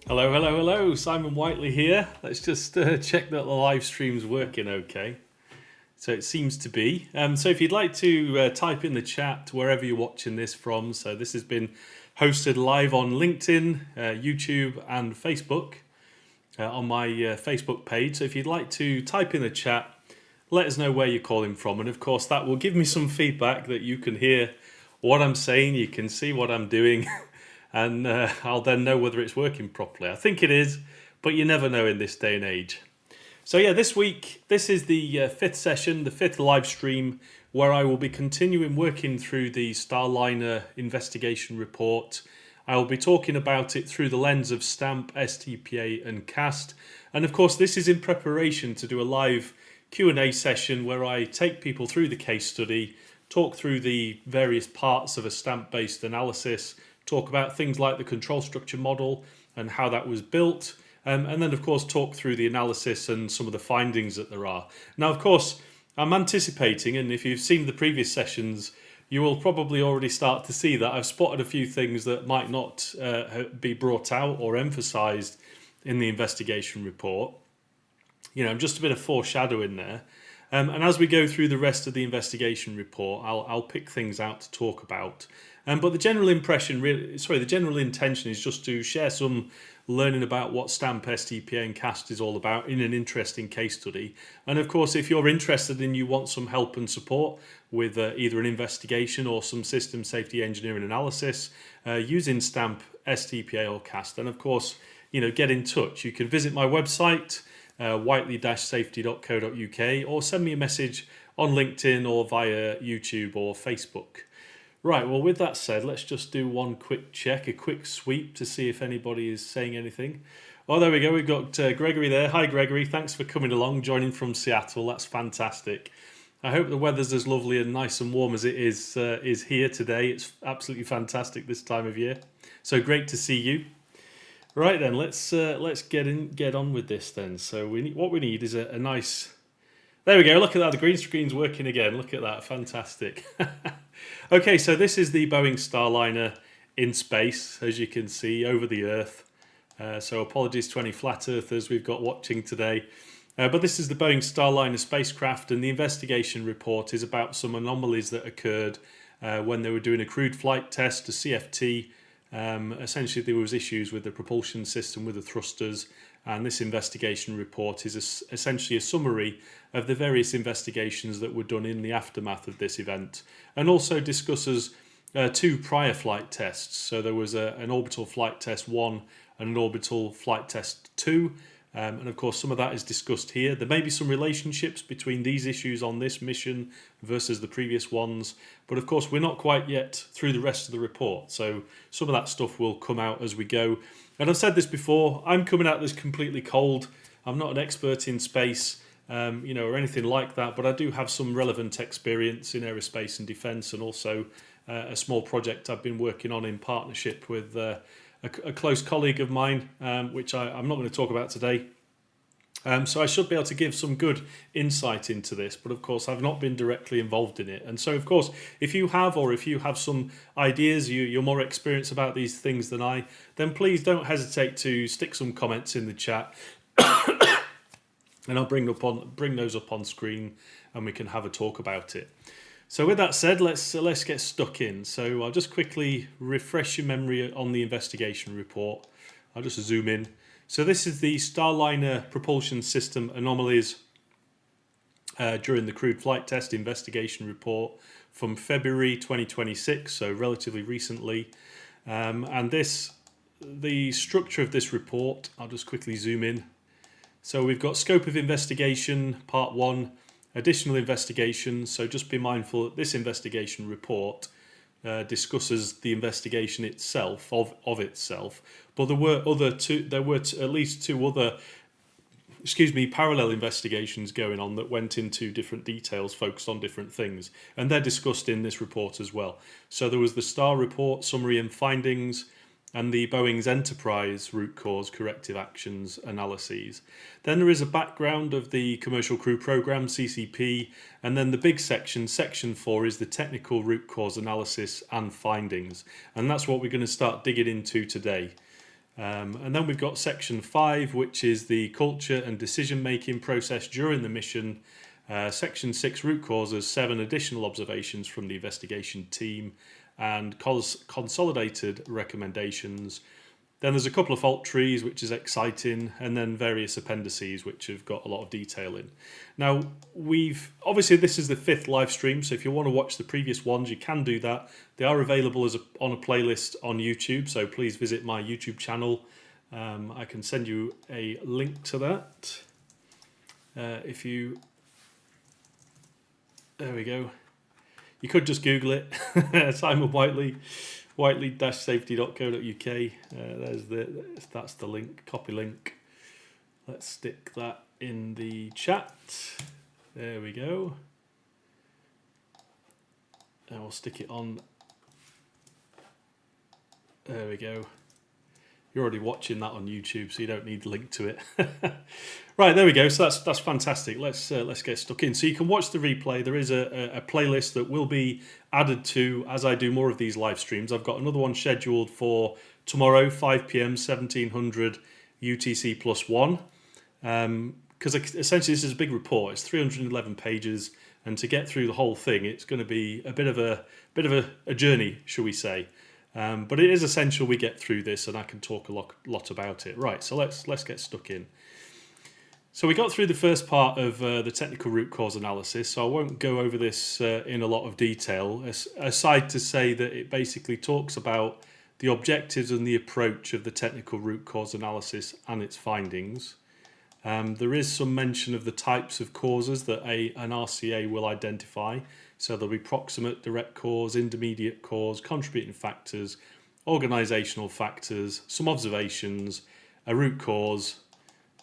Hello, hello, hello. Simon Whiteley here. Let's just check that the live stream's working okay. So it seems to be. So if you'd like to type in the chat wherever you're watching this from. So this has been hosted live on LinkedIn, YouTube and Facebook on my Facebook page. So if you'd like to type in the chat, let us know where you're calling from. And of course that will give me some feedback that you can hear what I'm saying, you can see what I'm doing. And I'll then know whether it's working properly. I think it is, but you never know in this day and age. So yeah, this week, this is the fifth session, the fifth live stream, where I will be continuing working through the Starliner investigation report. I will be talking about it through the lens of STAMP, STPA and CAST. And of course, this is in preparation to do a live Q&A session where I take people through the case study, talk through the various parts of a STAMP-based analysis, talk about things like the control structure model and how that was built, and then of course talk through the analysis and some of the findings that there are. Now of course I'm anticipating, and if you've seen the previous sessions you will probably already start to see that I've spotted a few things that might not be brought out or emphasised in the investigation report. You know, just a bit of foreshadowing there. And as we go through the rest of the investigation report, I'll pick things out to talk about. But the general the general intention is just to share some learning about what STAMP, STPA and CAST is all about in an interesting case study. And of course, if you're interested and you want some help and support with either an investigation or some system safety engineering analysis using STAMP, STPA or CAST, then of course, you know, get in touch. You can visit my website, whiteley-safety.co.uk, or send me a message on LinkedIn or via YouTube or Facebook. Right, well with that said, let's just do one quick check, a quick sweep to see if anybody is saying anything. Oh, there we go, we've got Gregory there. Hi Gregory, thanks for coming along, joining from Seattle, that's fantastic. I hope the weather's as lovely and nice and warm as it is here today. It's absolutely fantastic this time of year. So great to see you. Right then, let's get on with this then. So what we need is a nice... There we go, look at that, the green screen's working again. Look at that, fantastic. Okay, so this is the Boeing Starliner in space, as you can see, over the Earth. So apologies to any flat earthers we've got watching today. But this is the Boeing Starliner spacecraft, and the investigation report is about some anomalies that occurred when they were doing a crewed flight test, a CFT. Essentially there was issues with the propulsion system, with the thrusters, and this investigation report is essentially a summary of the various investigations that were done in the aftermath of this event, and also discusses two prior flight tests. So there was an orbital flight test 1 and an orbital flight test 2. And of course some of that is discussed here. There may be some relationships between these issues on this mission versus the previous ones, but of course we're not quite yet through the rest of the report, so some of that stuff will come out as we go. And I've said this before, I'm coming at this completely cold. I'm not an expert in space or anything like that, but I do have some relevant experience in aerospace and defence, and also a small project I've been working on in partnership with a close colleague of mine, which I'm not going to talk about today. So I should be able to give some good insight into this, but of course I've not been directly involved in it. And so of course, if you have some ideas, you're more experienced about these things than I, then please don't hesitate to stick some comments in the chat. And I'll bring those up on screen and we can have a talk about it. So with that said, let's get stuck in. So I'll just quickly refresh your memory on the investigation report. I'll just zoom in. So this is the Starliner propulsion system anomalies during the crewed flight test investigation report from February 2026, so relatively recently. And the structure of this report, I'll just quickly zoom in. So we've got scope of investigation, part 1, additional investigations. So just be mindful that this investigation report discusses the investigation itself of itself, but there were at least two other parallel investigations going on that went into different details, focused on different things, and they're discussed in this report as well. So there was the STAR report, summary and findings, and the Boeing's Enterprise root cause corrective actions analyses. Then there is a background of the Commercial Crew Program, CCP, and then the big section, section 4, is the technical root cause analysis and findings. And that's what we're going to start digging into today. And then we've got section 5, which is the culture and decision-making process during the mission. Section 6, root causes, 7 additional observations from the investigation team, and consolidated recommendations. Then there's a couple of fault trees, which is exciting, and then various appendices, which have got a lot of detail in. Now, obviously this is the 5th live stream, so if you want to watch the previous ones, you can do that. They are available on a playlist on YouTube, so please visit my YouTube channel. I can send you a link to that. There we go. You could just Google it. Simon Whiteley. Whiteley-safety.co.uk. That's the link, copy link. Let's stick that in the chat. There we go. And we'll stick it on. There we go. You're already watching that on YouTube, so you don't need the link to it. Right, there we go. So that's fantastic. Let's get stuck in. So you can watch the replay. There is a playlist that will be added to as I do more of these live streams. I've got another one scheduled for tomorrow, 5 p.m. 1700 UTC +1. Because essentially this is a big report. It's 311 pages, and to get through the whole thing, it's going to be a bit of a journey, shall we say? But it is essential we get through this, and I can talk a lot about it. Right, so let's get stuck in. So we got through the first part of the technical root cause analysis, so I won't go over this in a lot of detail, aside to say that it basically talks about the objectives and the approach of the technical root cause analysis and its findings. There is some mention of the types of causes that an RCA will identify. So there'll be proximate, direct cause, intermediate cause, contributing factors, organisational factors, some observations, a root cause,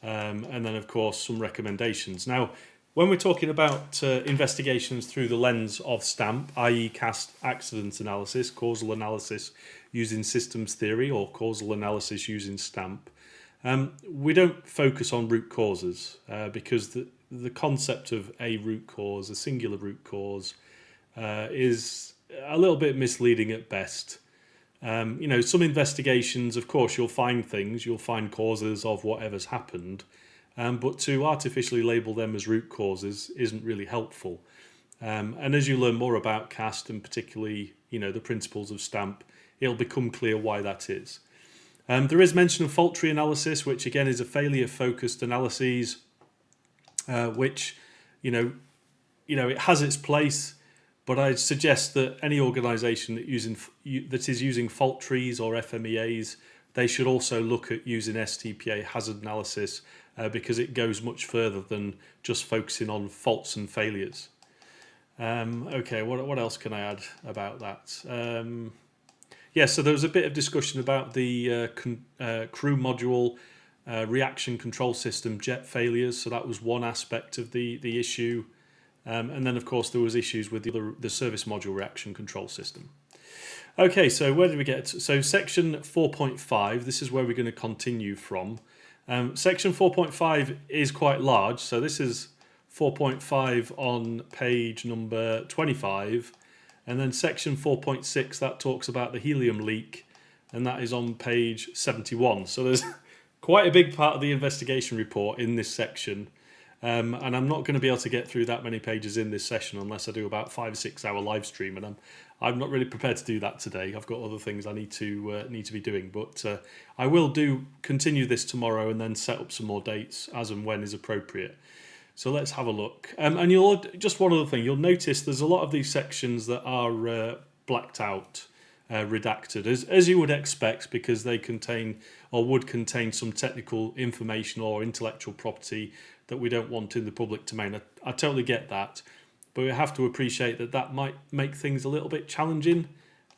and then of course some recommendations. Now, when we're talking about investigations through the lens of STAMP, i.e. cast accident analysis, causal analysis using systems theory, or causal analysis using STAMP, we don't focus on root causes because the concept of a root cause, a singular root cause, is a little bit misleading at best. Some investigations, of course, you'll find causes of whatever's happened, but to artificially label them as root causes isn't really helpful. And as you learn more about CAST, and particularly, the principles of STAMP, it'll become clear why that is. There is mention of fault tree analysis, which again is a failure-focused analysis, which, it has its place. But I'd suggest that any organisation that is using fault trees or FMEAs, they should also look at using STPA hazard analysis because it goes much further than just focusing on faults and failures. Okay, what else can I add about that? So there was a bit of discussion about the crew module reaction control system jet failures. So that was one aspect of the issue. And then, of course, there was issues with the service module reaction control system. Okay, so where did we get to? So section 4.5, this is where we're going to continue from. Section 4.5 is quite large, so this is 4.5 on page number 25. And then section 4.6, that talks about the helium leak, and that is on page 71. So there's quite a big part of the investigation report in this section. And I'm not going to be able to get through that many pages in this session unless I do about 5 or 6 hour live stream, and I'm not really prepared to do that today. I've got other things I need to be doing, but I will continue this tomorrow and then set up some more dates as and when is appropriate. So let's have a look. And just one other thing, you'll notice there's a lot of these sections that are blacked out, redacted, as you would expect, because they contain or would contain some technical information or intellectual property that we don't want in the public domain. I totally get that, but we have to appreciate that might make things a little bit challenging.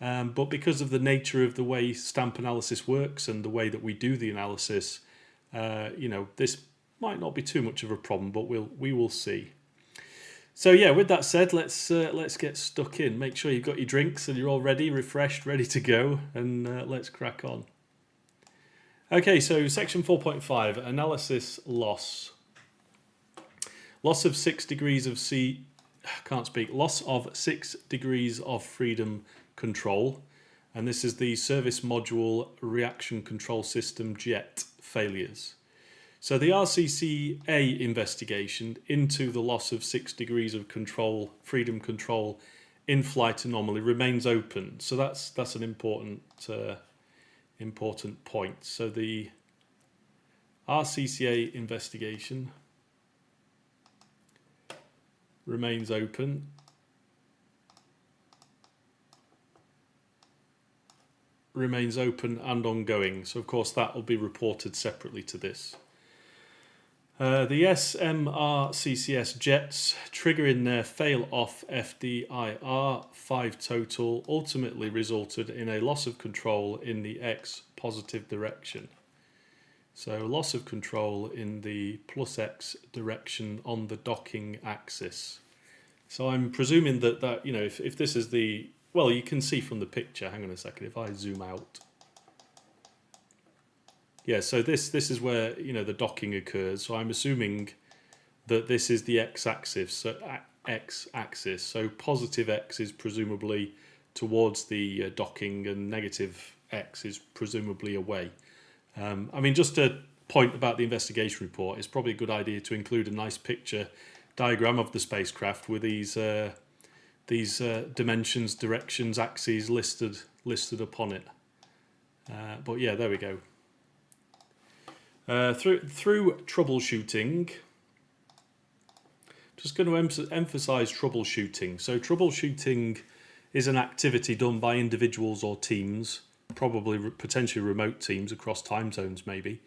But because of the nature of the way STAMP analysis works and the way that we do the analysis, this might not be too much of a problem, but we will see. So yeah, with that said, let's get stuck in. Make sure you've got your drinks and you're all ready, refreshed, ready to go, and let's crack on. Okay, so section 4.5, analysis loss. Loss of 6 degrees of loss of 6 degrees of freedom control. and this is the Service Module Reaction Control System JET failures. So the RCCA investigation into the loss of 6 degrees of control, freedom control, in-flight anomaly remains open. So that's an important point. So the RCCA investigation remains open. Remains open and ongoing. So of course that will be reported separately to this. The SMRCCS jets triggering their fail-off FDIR 5 total ultimately resulted in a loss of control in the X positive direction. So loss of control in the plus X direction on the docking axis. So I'm presuming that you know, if this is the, well, you can see from the picture, hang on a second, if I zoom out. Yeah, so this is where, you know, the docking occurs. So I'm assuming that this is the x-axis. So positive x is presumably towards the docking, and negative x is presumably away. I mean, just a point about the investigation report, it's probably a good idea to include a nice picture diagram of the spacecraft with these dimensions, directions, axes listed upon it. But yeah, there we go. Through troubleshooting, just going to emphasize troubleshooting. So troubleshooting is an activity done by individuals or teams, probably potentially remote teams across time zones maybe.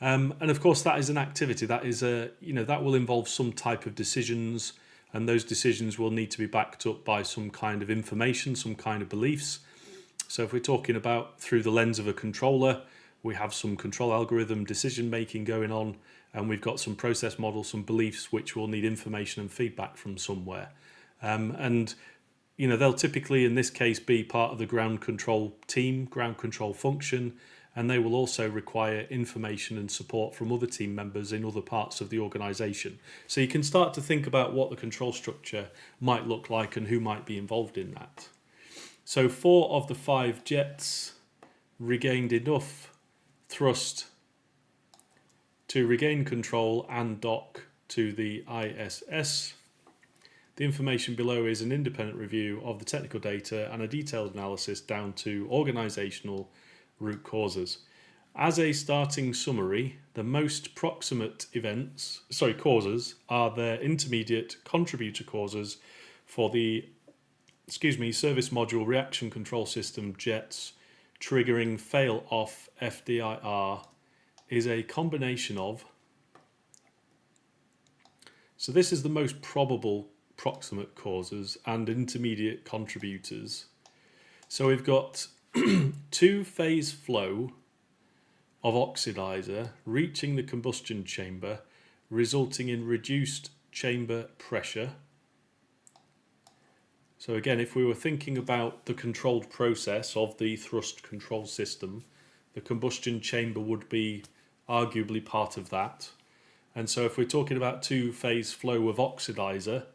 And of course that is an activity that is that will involve some type of decisions, and those decisions will need to be backed up by some kind of information, some kind of beliefs. So if we're talking about through the lens of a controller, we have some control algorithm decision making going on, and we've got some process models, some beliefs which will need information and feedback from somewhere. And you know, they'll typically in this case be part of the ground control team, ground control function, and they will also require information and support from other team members in other parts of the organisation. So you can start to think about what the control structure might look like and who might be involved in that. So 4 of the 5 jets regained enough thrust to regain control and dock to the ISS. The information below is an independent review of the technical data and a detailed analysis down to organisational root causes. As a starting summary, the most proximate causes are their intermediate contributor causes for the service module reaction control system jets triggering fail-off FDIR is a combination of, so this is the most probable proximate causes and intermediate contributors. So we've got 2-phase flow of oxidizer reaching the combustion chamber, resulting in reduced chamber pressure. So again, if we were thinking about the controlled process of the thrust control system, the combustion chamber would be arguably part of that. And so if we're talking about 2-phase flow of oxidizer,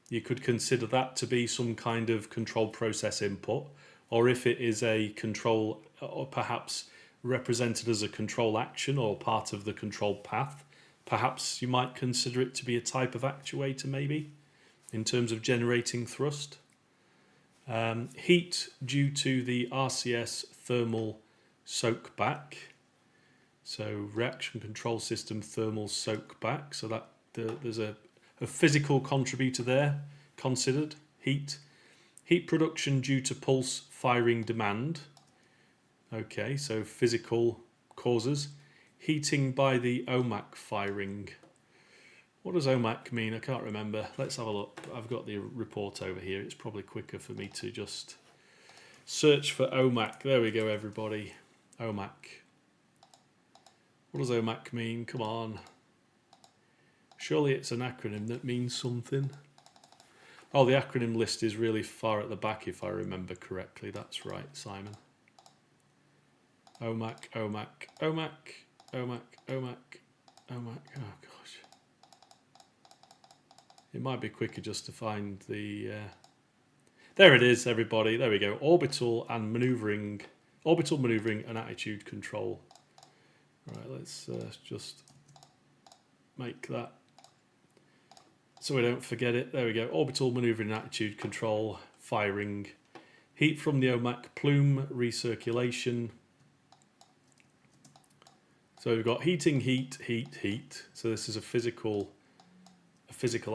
you could consider that to be some kind of controlled process input, or if it is a control, or perhaps represented as a control action or part of the control path, perhaps you might consider it to be a type of actuator maybe, in terms of generating thrust. Heat due to the RCS thermal soak back. So reaction control system thermal soak back. So that there's a physical contributor there considered. Heat production due to pulse firing demand. Okay, so physical causes. Heating by the OMAC firing. What does OMAC mean? I can't remember. Let's have a look. I've got the report over here. It's probably quicker for me to just search for OMAC. There we go, everybody. OMAC. What does OMAC mean? Come on. Surely it's an acronym that means something. Oh, the acronym list is really far at the back if I remember correctly. That's right, Simon. OMAC, OMAC, OMAC, OMAC, OMAC, OMAC. Oh, gosh. It might be quicker just to find the... There it is, everybody. There we go. Orbital maneuvering and attitude control. Right, let's just make that so we don't forget it. There we go. Orbital maneuvering and attitude control, firing, heat from the OMAC plume, recirculation. So we've got heating, heat, heat, heat. So this is a physical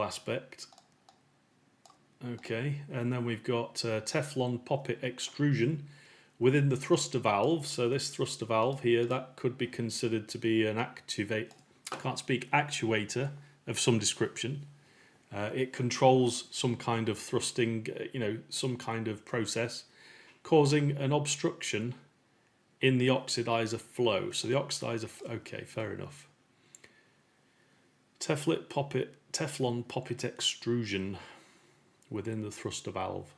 aspect. Okay, and then we've got Teflon poppet extrusion within the thruster valve. So this thruster valve here, that could be considered to be an actuator of some description. It controls some kind of thrusting, some kind of process, causing an obstruction in the oxidizer flow. So the oxidizer, okay, fair enough. Teflon poppet extrusion within the thruster valve.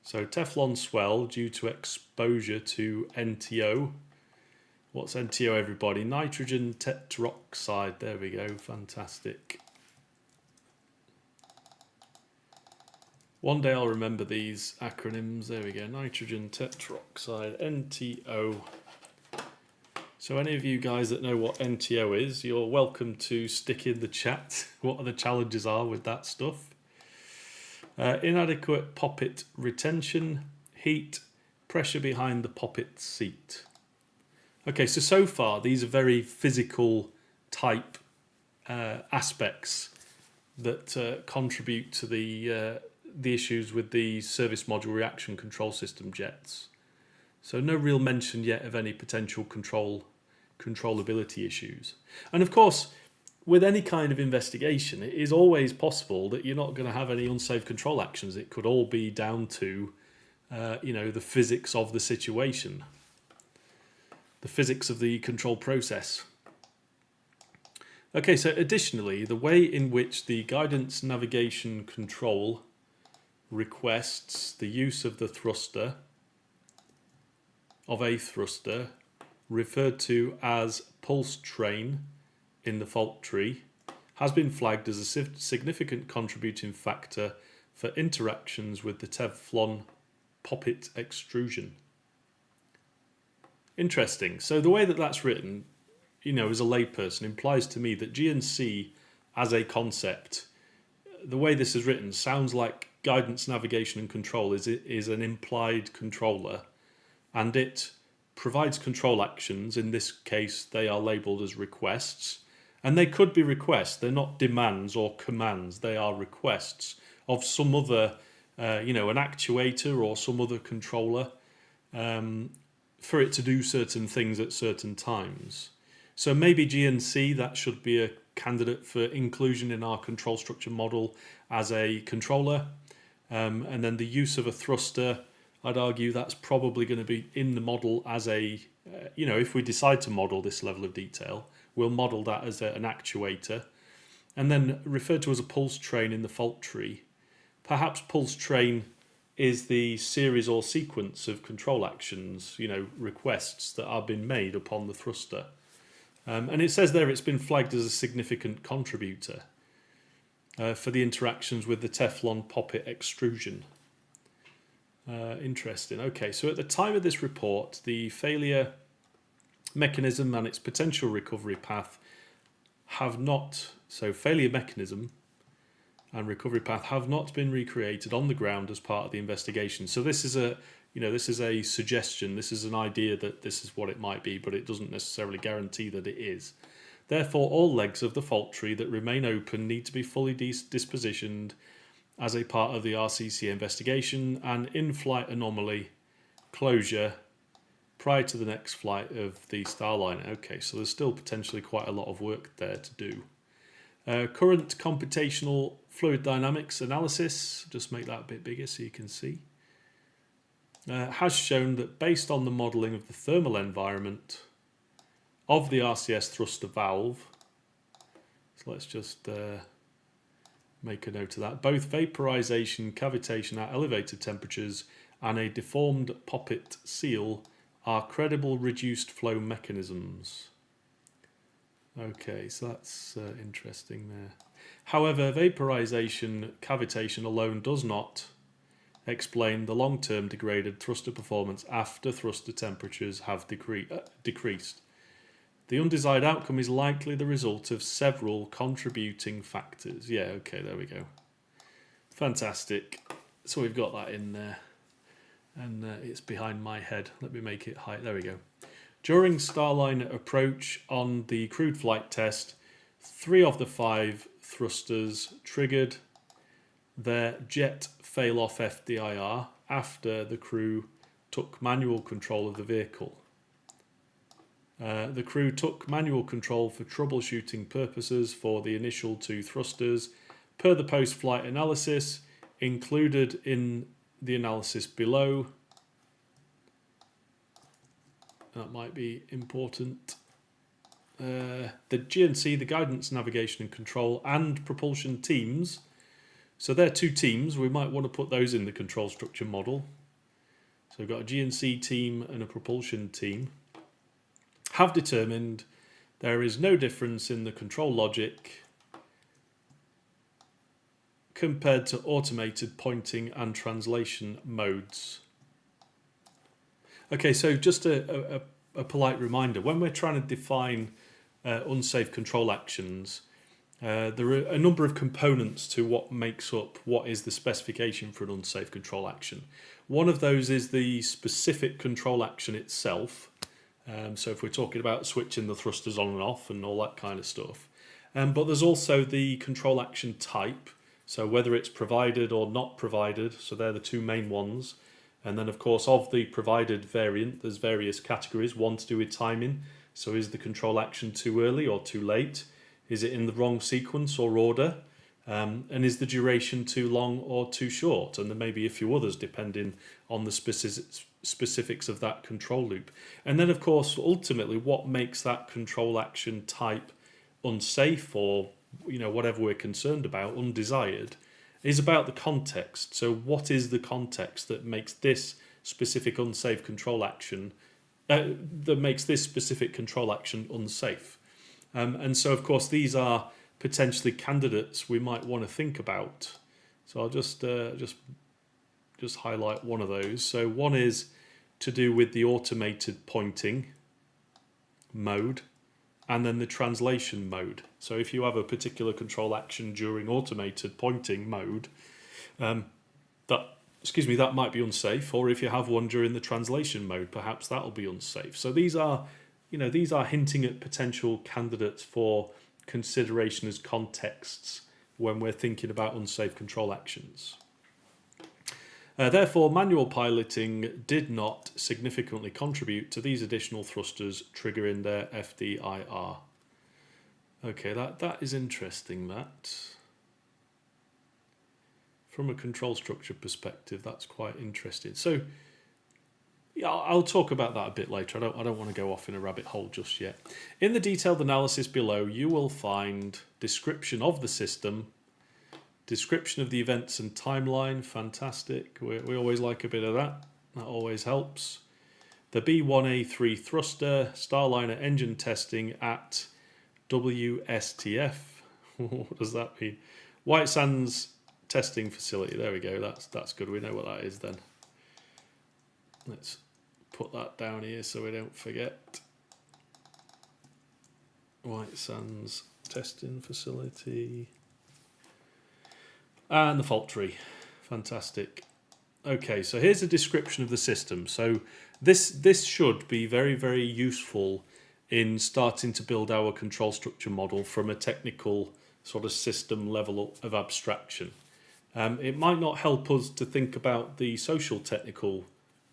So Teflon swell due to exposure to NTO. What's NTO, everybody? Nitrogen tetroxide. There we go. Fantastic. One day I'll remember these acronyms. There we go. Nitrogen tetroxide, NTO. So any of you guys that know what NTO is, you're welcome to stick in the chat what the challenges are with that stuff. Inadequate poppet retention, heat, pressure behind the poppet seat. Okay, so far these are very physical type aspects that contribute to the issues with the service module reaction control system jets. So no real mention yet of any potential controllability issues. And of course, with any kind of investigation, it is always possible that you're not going to have any unsafe control actions. It could all be down to, the physics of the situation, the physics of the control process. Okay, so additionally, the way in which the guidance navigation control requests the use of the thruster, of a thruster, referred to as pulse train in the fault tree, has been flagged as a significant contributing factor for interactions with the Teflon poppet extrusion. Interesting. So the way that that's written, as a layperson, implies to me that GNC as a concept, the way this is written, sounds like guidance, navigation and control is an implied controller, and it provides control actions. In this case, they are labelled as requests, and they could be requests. They're not demands or commands. They are requests of some other, an actuator or some other controller for it to do certain things at certain times. So maybe GNC, that should be a candidate for inclusion in our control structure model as a controller. And then the use of a thruster, I'd argue that's probably going to be in the model as a, if we decide to model this level of detail, we'll model that as an actuator. And then referred to as a pulse train in the fault tree. Perhaps pulse train is the series or sequence of control actions, requests that are being made upon the thruster. And it says there it's been flagged as a significant contributor for the interactions with the Teflon poppet extrusion. Interesting. Okay, so at the time of this report, the failure mechanism and its potential recovery path failure mechanism and recovery path have not been recreated on the ground as part of the investigation. So this is a suggestion, this is an idea that this is what it might be, but it doesn't necessarily guarantee that it is. Therefore, all legs of the fault tree that remain open need to be fully dispositioned as a part of the RCC investigation and in-flight anomaly closure prior to the next flight of the Starliner. Okay, so there's still potentially quite a lot of work there to do. Current computational fluid dynamics analysis, just make that a bit bigger so you can see, has shown that based on the modelling of the thermal environment of the RCS thruster valve, so let's just make a note of that, both vaporization, cavitation at elevated temperatures and a deformed poppet seal are credible reduced flow mechanisms. Okay, so that's interesting there. However, vaporization, cavitation alone does not explain the long-term degraded thruster performance after thruster temperatures have decreased. The undesired outcome is likely the result of several contributing factors. Yeah, okay, there we go. Fantastic. So we've got that in there. And it's behind my head. Let me make it high. There we go. During Starliner approach on the crewed flight test, 3 of the 5 thrusters triggered their jet fail-off FDIR after the crew took manual control of the vehicle. The crew took manual control for troubleshooting purposes for the initial 2 thrusters per the post-flight analysis included in the analysis below. That might be important. The GNC, the Guidance, Navigation and Control, and Propulsion teams. So they're 2 teams. We might want to put those in the control structure model. So we've got a GNC team and a Propulsion team. Have determined there is no difference in the control logic compared to automated pointing and translation modes. Okay, so just a polite reminder, when we're trying to define unsafe control actions, there are a number of components to what makes up what is the specification for an unsafe control action. One of those is the specific control action itself. So if we're talking about switching the thrusters on and off and all that kind of stuff. But there's also the control action type, so whether it's provided or not provided, so they're the 2 main ones. And then of course of the provided variant, there's various categories. One to do with timing, so is the control action too early or too late? Is it in the wrong sequence or order? And is the duration too long or too short? And there may be a few others depending on the specifics of that control loop. And then of course ultimately what makes that control action type unsafe, or whatever we're concerned about, undesired, is about the context. So what is the context that makes this specific unsafe control action that makes this specific control action unsafe? And so of course these are potentially candidates we might want to think about. So I'll just highlight one of those. So one is to do with the automated pointing mode, and then the translation mode. So if you have a particular control action during automated pointing mode, that might be unsafe. Or if you have one during the translation mode, perhaps that'll be unsafe. So these are hinting at potential candidates for consideration as contexts when we're thinking about unsafe control actions. Therefore, manual piloting did not significantly contribute to these additional thrusters triggering their FDIR. Okay, that is interesting, that. From a control structure perspective, that's quite interesting. So, yeah, I'll talk about that a bit later. I don't want to go off in a rabbit hole just yet. In the detailed analysis below, you will find description of the system, description of the events and timeline. Fantastic. We always like a bit of that. That always helps. The B1A3 thruster, Starliner engine testing at WSTF. What does that mean? White Sands testing facility. There we go. That's good. We know what that is then. Let's put that down here so we don't forget. White Sands testing facility. And the fault tree. Fantastic. Okay, so here's a description of the system. So this should be very, very useful in starting to build our control structure model from a technical sort of system level of abstraction. It might not help us to think about the social technical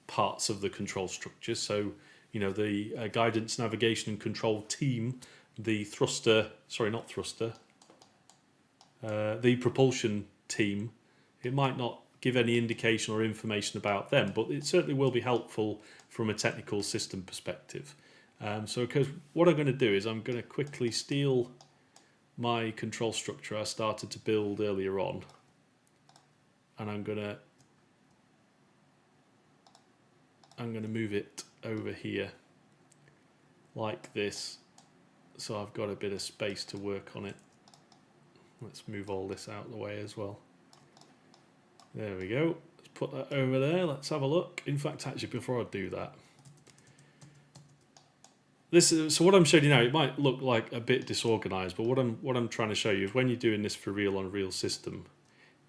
parts of the control structure. So, the guidance, navigation and control team, the the propulsion team, it might not give any indication or information about them, but it certainly will be helpful from a technical system perspective. So because what I'm going to do is I'm going to quickly steal my control structure I started to build earlier on, and I'm going to move it over here like this, so I've got a bit of space to work on it. Let's move all this out of the way as well. There we go. Let's put that over there. Let's have a look. In fact, actually, before I do that, so what I'm showing you now, it might look like a bit disorganized, but what I'm trying to show you is when you're doing this for real on a real system,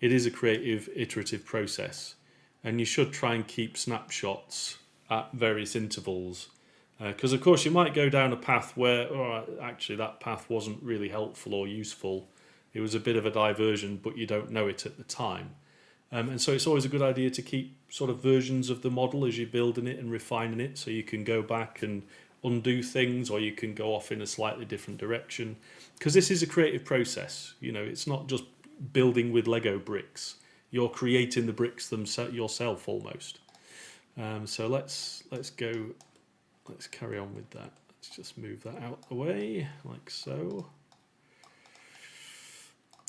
it is a creative, iterative process, and you should try and keep snapshots at various intervals, because of course you might go down a path where, oh, actually that path wasn't really helpful or useful. It was a bit of a diversion, but you don't know it at the time. And so it's always a good idea to keep sort of versions of the model as you're building it and refining it, so you can go back and undo things, or you can go off in a slightly different direction, because this is a creative process. You know, it's not just building with Lego bricks. You're creating the bricks themselves yourself almost. So let's carry on with that. Let's just move that out the way like so.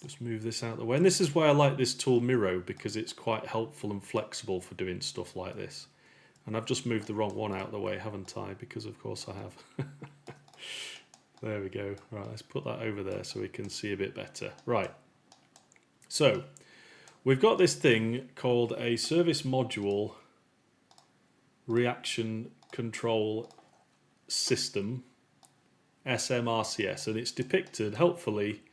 Just move this out the way, and this is why I like this tool Miro, because it's quite helpful and flexible for doing stuff like this. And I've just moved the wrong one out of the way, haven't I? Because of course I have. There we go. Right, let's put that over there so we can see a bit better. Right. So we've got this thing called a service module reaction control system, SMRCS, and it's depicted helpfully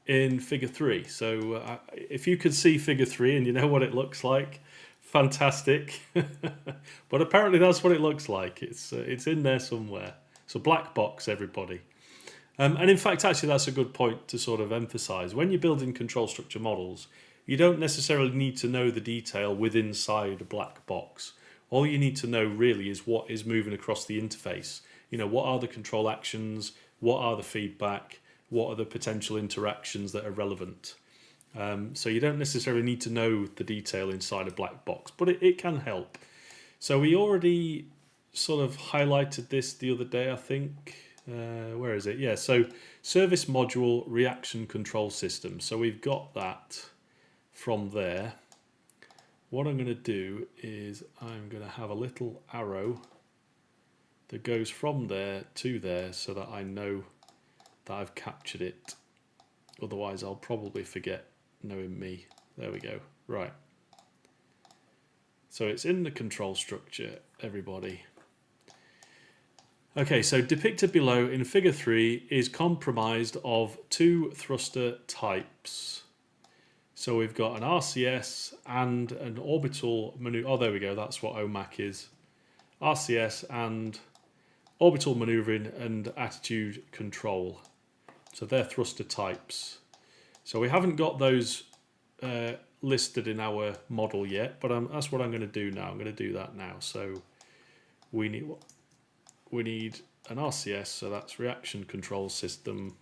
in figure 3. So if you could see figure 3 and you know what it looks like, fantastic. But apparently that's what it looks like. It's in there somewhere. So black box, everybody. And in fact, actually, that's a good point to sort of emphasize. When you're building control structure models, you don't necessarily need to know the detail within inside a black box. All you need to know really is what is moving across the interface. You know, what are the control actions? What are the feedback? What are the potential interactions that are relevant? So you don't necessarily need to know the detail inside a black box, but it can help. So we already sort of highlighted this the other day, I think. Where is it? Yeah, so service module reaction control system. So we've got that from there. What I'm going to do is I'm going to have a little arrow that goes from there to there so that I know that I've captured it. Otherwise I'll probably forget, knowing me. There we go. Right. So it's in the control structure, everybody. Okay, so depicted below in figure 3 is comprised of 2 thruster types. So we've got an RCS and an orbital maneuver. Oh, there we go. That's what OMAC is. RCS and orbital maneuvering and attitude control. So they're thruster types. So we haven't got those listed in our model yet, but that's what I'm going to do now. I'm going to do that now. So we need an RCS, so that's reaction control system,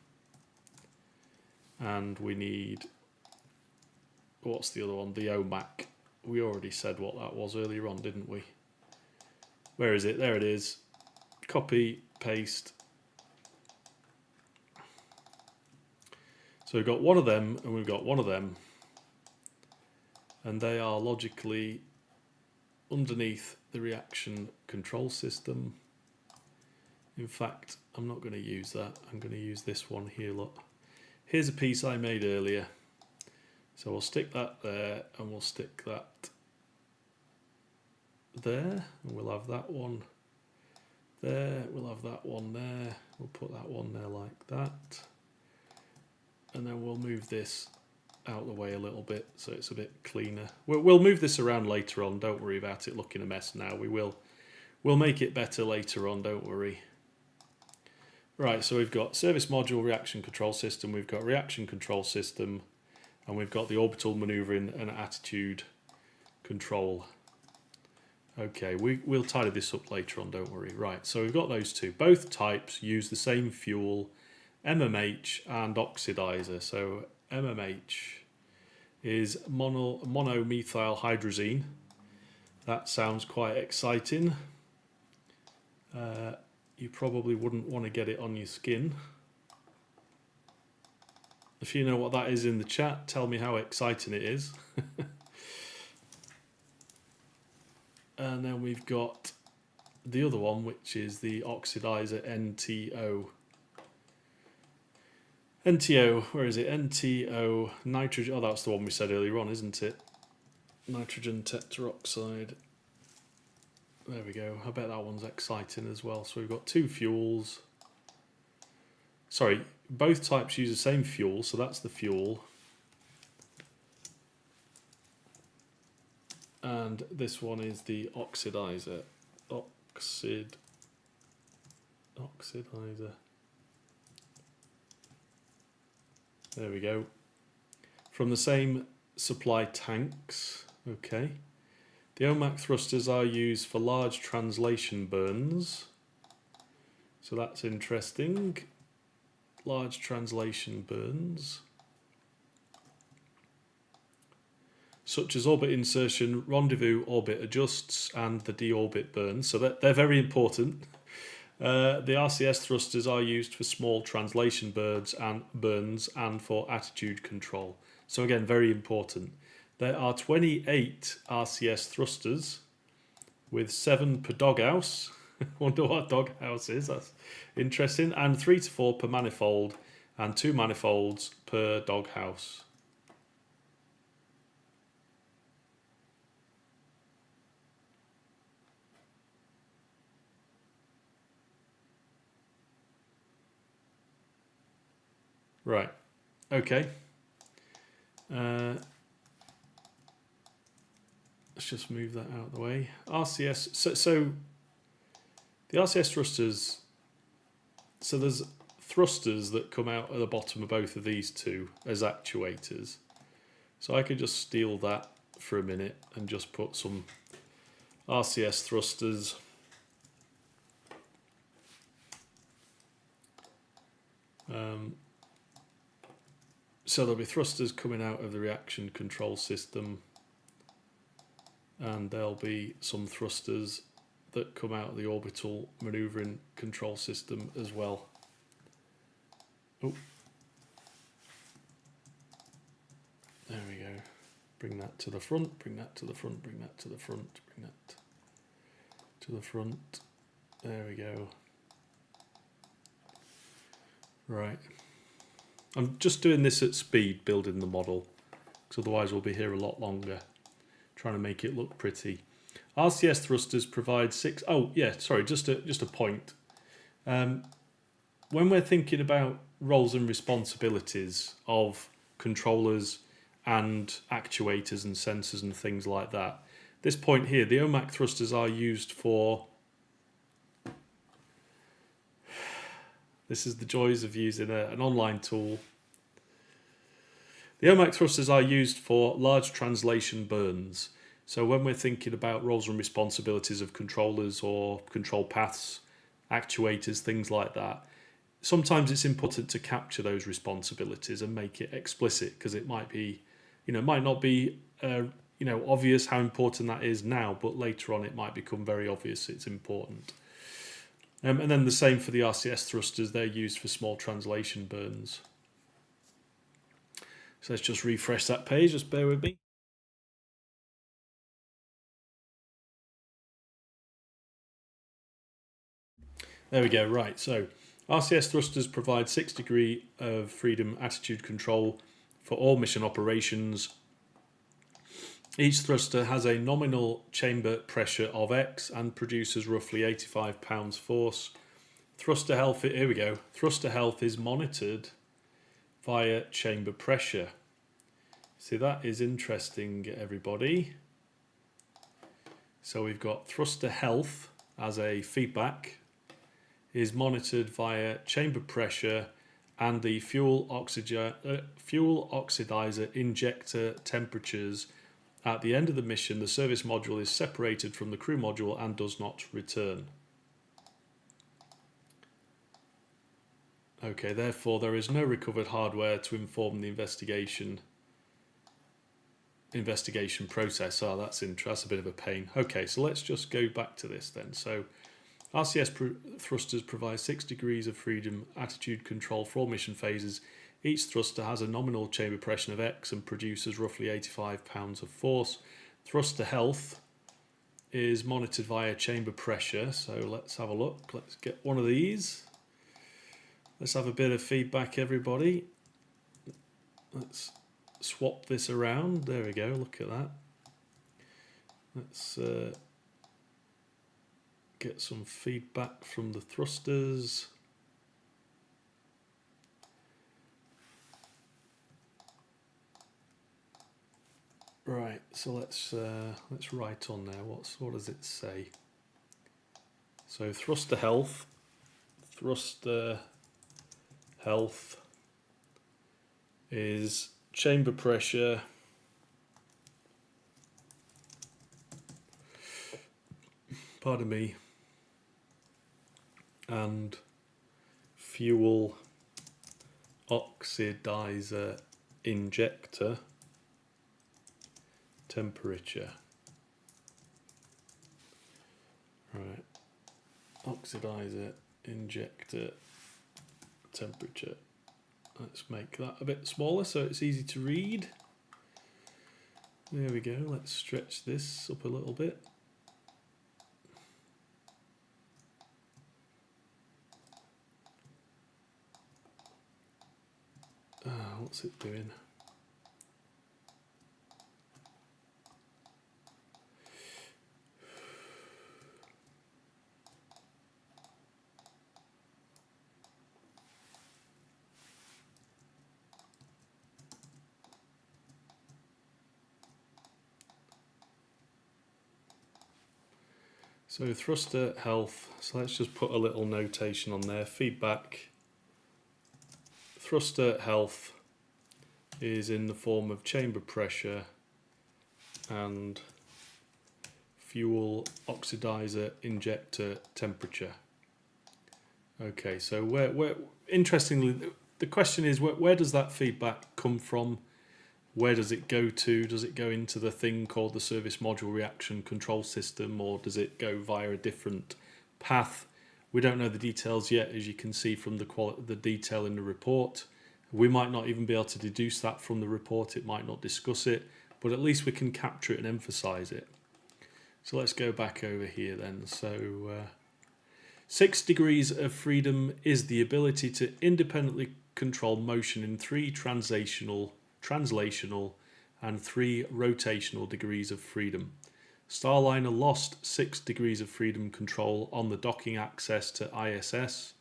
and we need, what's the other one? The OMAC. We already said what that was earlier on, didn't we? Where is it? There it is. Copy, paste. So we've got one of them and we've got one of them, and they are logically underneath the reaction control system. In fact, I'm not going to use that. I'm going to use this one here. Look, here's a piece I made earlier. So we'll stick that there, and we'll stick that there, and we'll have that one there. We'll have that one there. We'll put that one there like that. And then we'll move this out the way a little bit so it's a bit cleaner. We'll move this around later on. Don't worry about it looking a mess now. We'll make it better later on. Don't worry. Right, so we've got service module reaction control system. We've got reaction control system, and we've got the orbital maneuvering and attitude control. Okay, we'll tidy this up later on. Don't worry. Right, so we've got those two. Both types use the same fuel, MMH and oxidizer. So MMH is monomethyl hydrazine. That sounds quite exciting. You probably wouldn't want to get it on your skin. If you know what that is in the chat, tell me how exciting it is. And then we've got the other one, which is the oxidizer NTO. NTO, where is it? NTO nitrogen. Oh, that's the one we said earlier on, isn't it? nitrogen tetroxide. There we go. I bet that one's exciting as well. So we've got two fuels. Sorry, both types use the same fuel, so that's the fuel. And this one is the oxidizer. Oxidizer. There we go. From the same supply tanks. Okay. The OMAC thrusters are used for large translation burns. So that's interesting. Large translation burns. Such as orbit insertion, rendezvous orbit adjusts, and the deorbit burns. So they're very important. The RCS thrusters are used for small translation burns and for attitude control. So again, very important. There are 28 RCS thrusters with 7 per doghouse. Wonder what doghouse is. That's interesting. And 3 to 4 per manifold and 2 manifolds per doghouse. Right. Okay. Let's just move that out of the way. RCS. So the RCS thrusters. So there's thrusters that come out at the bottom of both of these two as actuators. So I could just steal that for a minute and just put some RCS thrusters. So there'll be thrusters coming out of the reaction control system, and there'll be some thrusters that come out of the orbital maneuvering control system as well. Oh, there we go. Bring that to the front, bring that to the front, bring that to the front, bring that to the front. There we go. Right. I'm just doing this at speed, building the model, because otherwise we'll be here a lot longer, trying to make it look pretty. RCS thrusters provide 6... Oh, yeah, sorry, just a point. When we're thinking about roles and responsibilities of controllers and actuators and sensors and things like that, this point here, the OMAC thrusters are used for... This is the joys of using an online tool. The OMAC thrusters are used for large translation burns. So when we're thinking about roles and responsibilities of controllers or control paths, actuators, things like that, sometimes it's important to capture those responsibilities and make it explicit, because it might be, it might not be, obvious how important that is now, but later on it might become very obvious it's important. And then the same for the RCS thrusters, they're used for small translation burns. So let's just refresh that page, just bear with me. There we go, right, so RCS thrusters provide 6 degrees of freedom attitude control for all mission operations. Each thruster has a nominal chamber pressure of X and produces roughly 85 pounds force. Thruster health, here we go. Thruster health is monitored via chamber pressure. See, that is interesting, everybody. So we've got thruster health as a feedback is monitored via chamber pressure and the fuel oxidizer injector temperatures. At the end of the mission, the service module is separated from the crew module and does not return. Okay, therefore there is no recovered hardware to inform the investigation process. Oh, that's interesting. That's a bit of a pain. Okay, so let's just go back to this then. So RCS thrusters provide 6 degrees of freedom attitude control for all mission phases. Each thruster has a nominal chamber pressure of X and produces roughly 85 pounds of force. Thruster health is monitored via chamber pressure. So let's have a look. Let's get one of these. Let's have a bit of feedback, everybody. Let's swap this around. There we go. Look at that. Let's get some feedback from the thrusters. Right, so let's write on there. What does it say? So thruster health is chamber pressure and fuel oxidizer injector temperature. Right, oxidizer injector temperature. Let's make that a bit smaller so it's easy to read. There we go. Let's stretch this up a little bit. What's it doing? So thruster health, so let's just put a little notation on there. Feedback, thruster health is in the form of chamber pressure and fuel oxidizer injector temperature. Okay, so where interestingly, the question is where does that feedback come from? Where does it go to? Does it go into the thing called the service module reaction control system, or does it go via a different path? We don't know the details yet, as you can see from the detail in the report. We might not even be able to deduce that from the report. It might not discuss it, but at least we can capture it and emphasize it. So let's go back over here then. So 6 degrees of freedom is the ability to independently control motion in 3 translational, and 3 rotational degrees of freedom. Starliner lost 6 degrees of freedom control on the docking access to ISS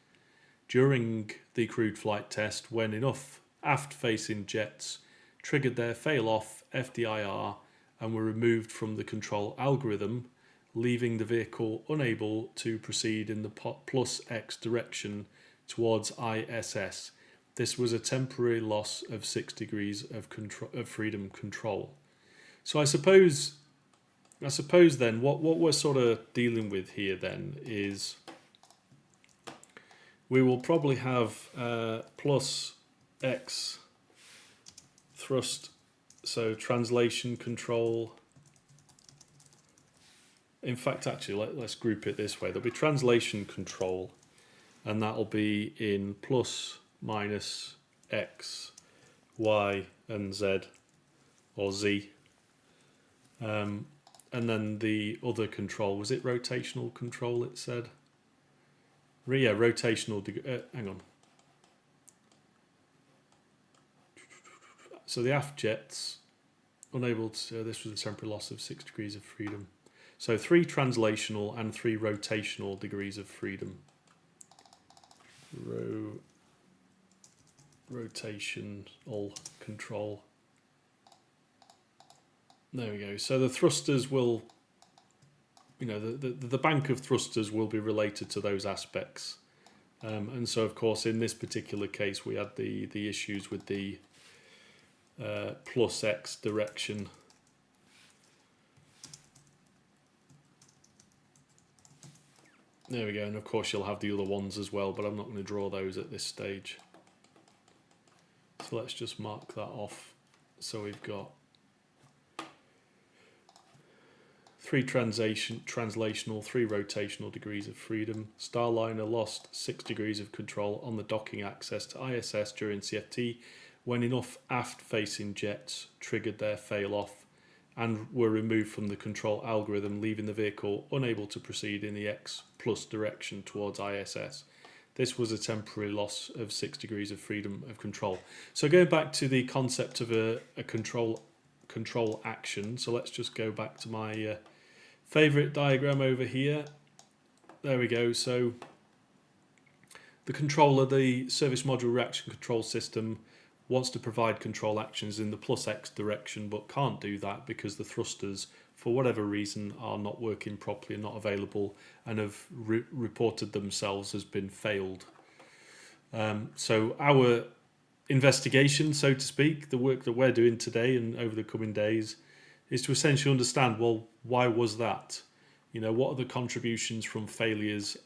during the crewed flight test when enough aft-facing jets triggered their fail-off FDIR and were removed from the control algorithm, leaving the vehicle unable to proceed in the plus X direction towards ISS. This was a temporary loss of 6 degrees of freedom control. So I suppose then what we're sort of dealing with here then is we will probably have plus X thrust, so translation control. In fact, actually, let's group it this way. There'll be translation control, and that'll be in plus, minus, X, Y, and Z, or Z. And then the other control, was it rotational control it said? Yeah, rotational, hang on. So the aft jets, unable to, this was a temporary loss of 6 degrees of freedom. So 3 translational and 3 rotational degrees of freedom. Rotational control. There we go. So the thrusters will, the bank of thrusters will be related to those aspects. And so, of course, in this particular case, we had the issues with the plus X direction. There we go, and of course you'll have the other ones as well, but I'm not going to draw those at this stage. So let's just mark that off. So we've got 3 translational, 3 rotational degrees of freedom. Starliner lost 6 degrees of control on the docking access to ISS during CFT when enough aft-facing jets triggered their fail-off and were removed from the control algorithm, leaving the vehicle unable to proceed in the X plus direction towards ISS. This was a temporary loss of 6 degrees of freedom of control. So going back to the concept of a control action, so let's just go back to my Favorite diagram over here. There we go. So the controller, the service module reaction control system, wants to provide control actions in the plus X direction, but can't do that because the thrusters, for whatever reason, are not working properly and not available, and have reported themselves as been failed. So our investigation, so to speak, the work that we're doing today and over the coming days, is to essentially understand, well, why was that? You know, what are the contributions from failures,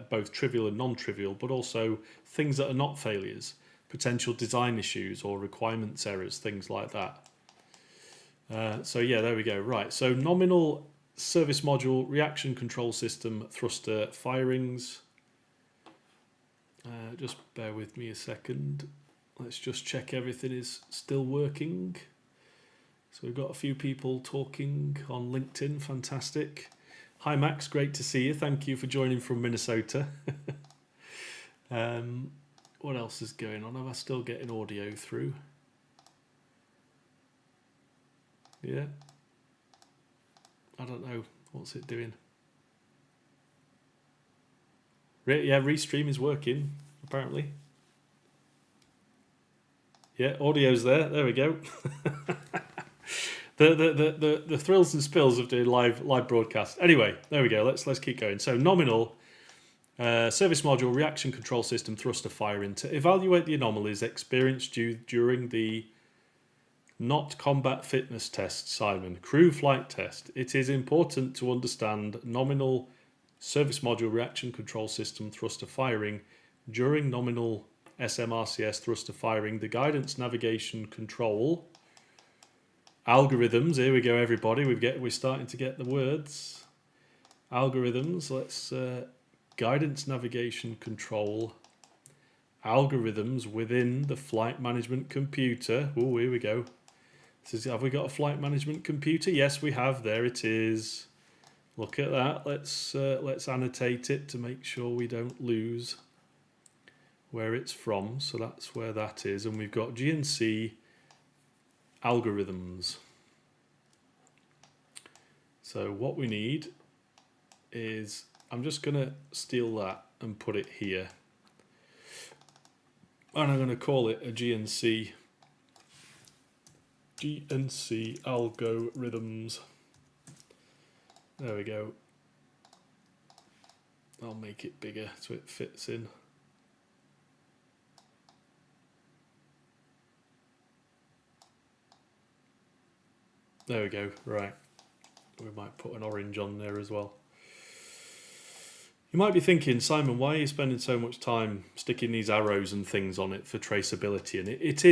both trivial and non-trivial, but also things that are not failures, potential design issues or requirements errors, things like that. So yeah, there we go. Right, so nominal service module reaction control system thruster firings. Just bear with me a second. Let's just check everything is still working. So we've got a few people talking on LinkedIn. Fantastic. Hi Max, great to see you. Thank you for joining from Minnesota. What else is going on? Am I still getting audio through? Yeah. I don't know. What's it doing? Yeah, Restream is working, apparently. Yeah, audio's there. There we go. The thrills and spills of doing live broadcast. Anyway, there we go. Let's keep going. So nominal service module reaction control system thruster firing to evaluate the anomalies experienced during the not combat fitness test, Simon, crew flight test. It is important to understand nominal service module reaction control system thruster firing during nominal SMRCS thruster firing. The guidance navigation control algorithms. Here we go, everybody. We're starting to get the words. Algorithms. Let's guidance navigation control algorithms within the flight management computer. Oh, here we go. Have we got a flight management computer? Yes, we have. There it is. Look at that. Let's annotate it to make sure we don't lose where it's from. So that's where that is, and we've got GNC algorithms. So what we need is, I'm just going to steal that and put it here, and I'm going to call it a GNC algorithms. There we go. I'll make it bigger so it fits in. There we go. Right. We might put an orange on there as well. You might be thinking, Simon, why are you spending so much time sticking these arrows and things on it for traceability? And it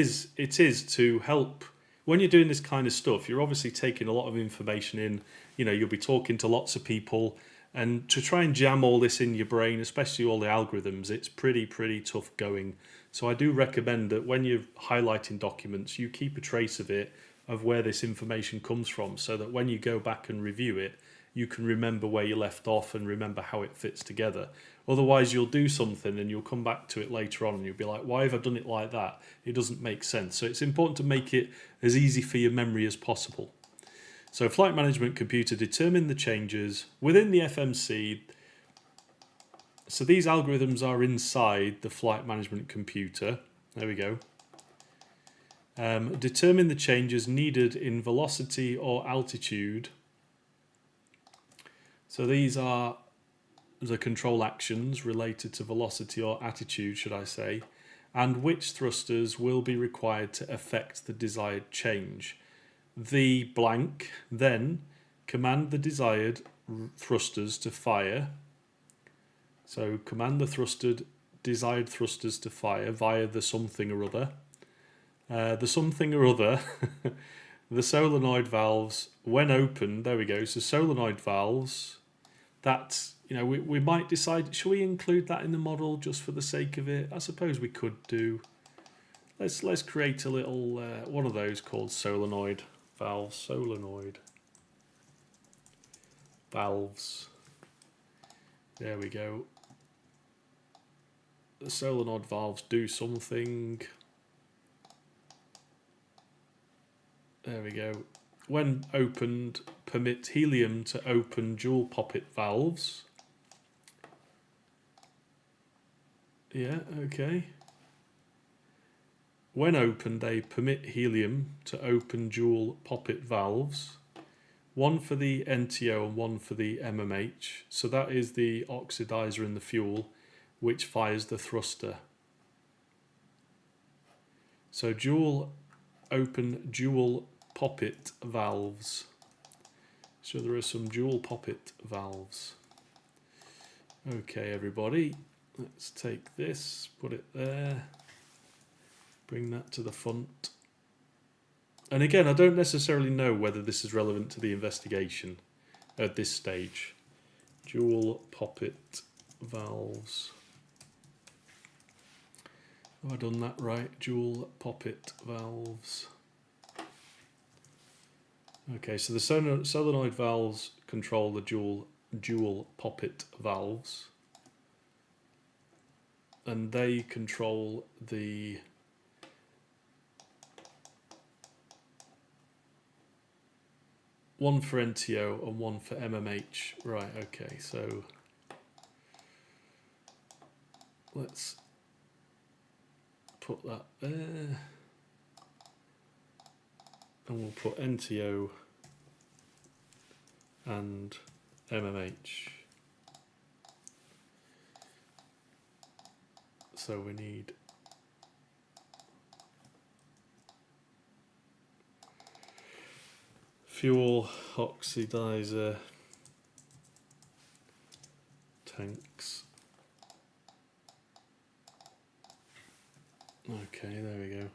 is to help. When you're doing this kind of stuff, you're obviously taking a lot of information in. You know, you'll be talking to lots of people, and to try and jam all this in your brain, especially all the algorithms, it's pretty tough going. So I do recommend that when you're highlighting documents, you keep a trace of it, of where this information comes from, so that when you go back and review it, you can remember where you left off and remember how it fits together. Otherwise, you'll do something and you'll come back to it later on and you'll be like, why have I done it like that? It doesn't make sense. So it's important to make it as easy for your memory as possible. So flight management computer, determine the changes within the FMC. So these algorithms are inside the flight management computer. There we go. Determine the changes needed in velocity or altitude. So these are the control actions related to velocity or attitude, should I say, and which thrusters will be required to affect the desired change. The blank then command the desired thrusters to fire. So command the desired thrusters to fire via the something or other. The something or other, the solenoid valves, when opened, there we go. So solenoid valves, that's, you know, we might decide, should we include that in the model just for the sake of it? I suppose we could do. Let's create a little one of those called solenoid valves. Solenoid valves. There we go. The solenoid valves do something. There we go. When opened, permit helium to open dual poppet valves. Yeah, okay. When open, they permit helium to open dual poppet valves. One for the NTO and one for the MMH. So that is the oxidizer in the fuel, which fires the thruster. So open dual poppet valves. So there are some dual poppet valves. Okay, everybody, let's take this, put it there, bring that to the front. And again, I don't necessarily know whether this is relevant to the investigation at this stage. Dual poppet valves. Have I done that right? Dual poppet valves. Okay, so the solenoid valves control the dual poppet valves. And they control the one for NTO and one for MMH. Right, okay, so let's put that there. And we'll put NTO and MMH. So we need fuel oxidizer tanks. Okay, there we go.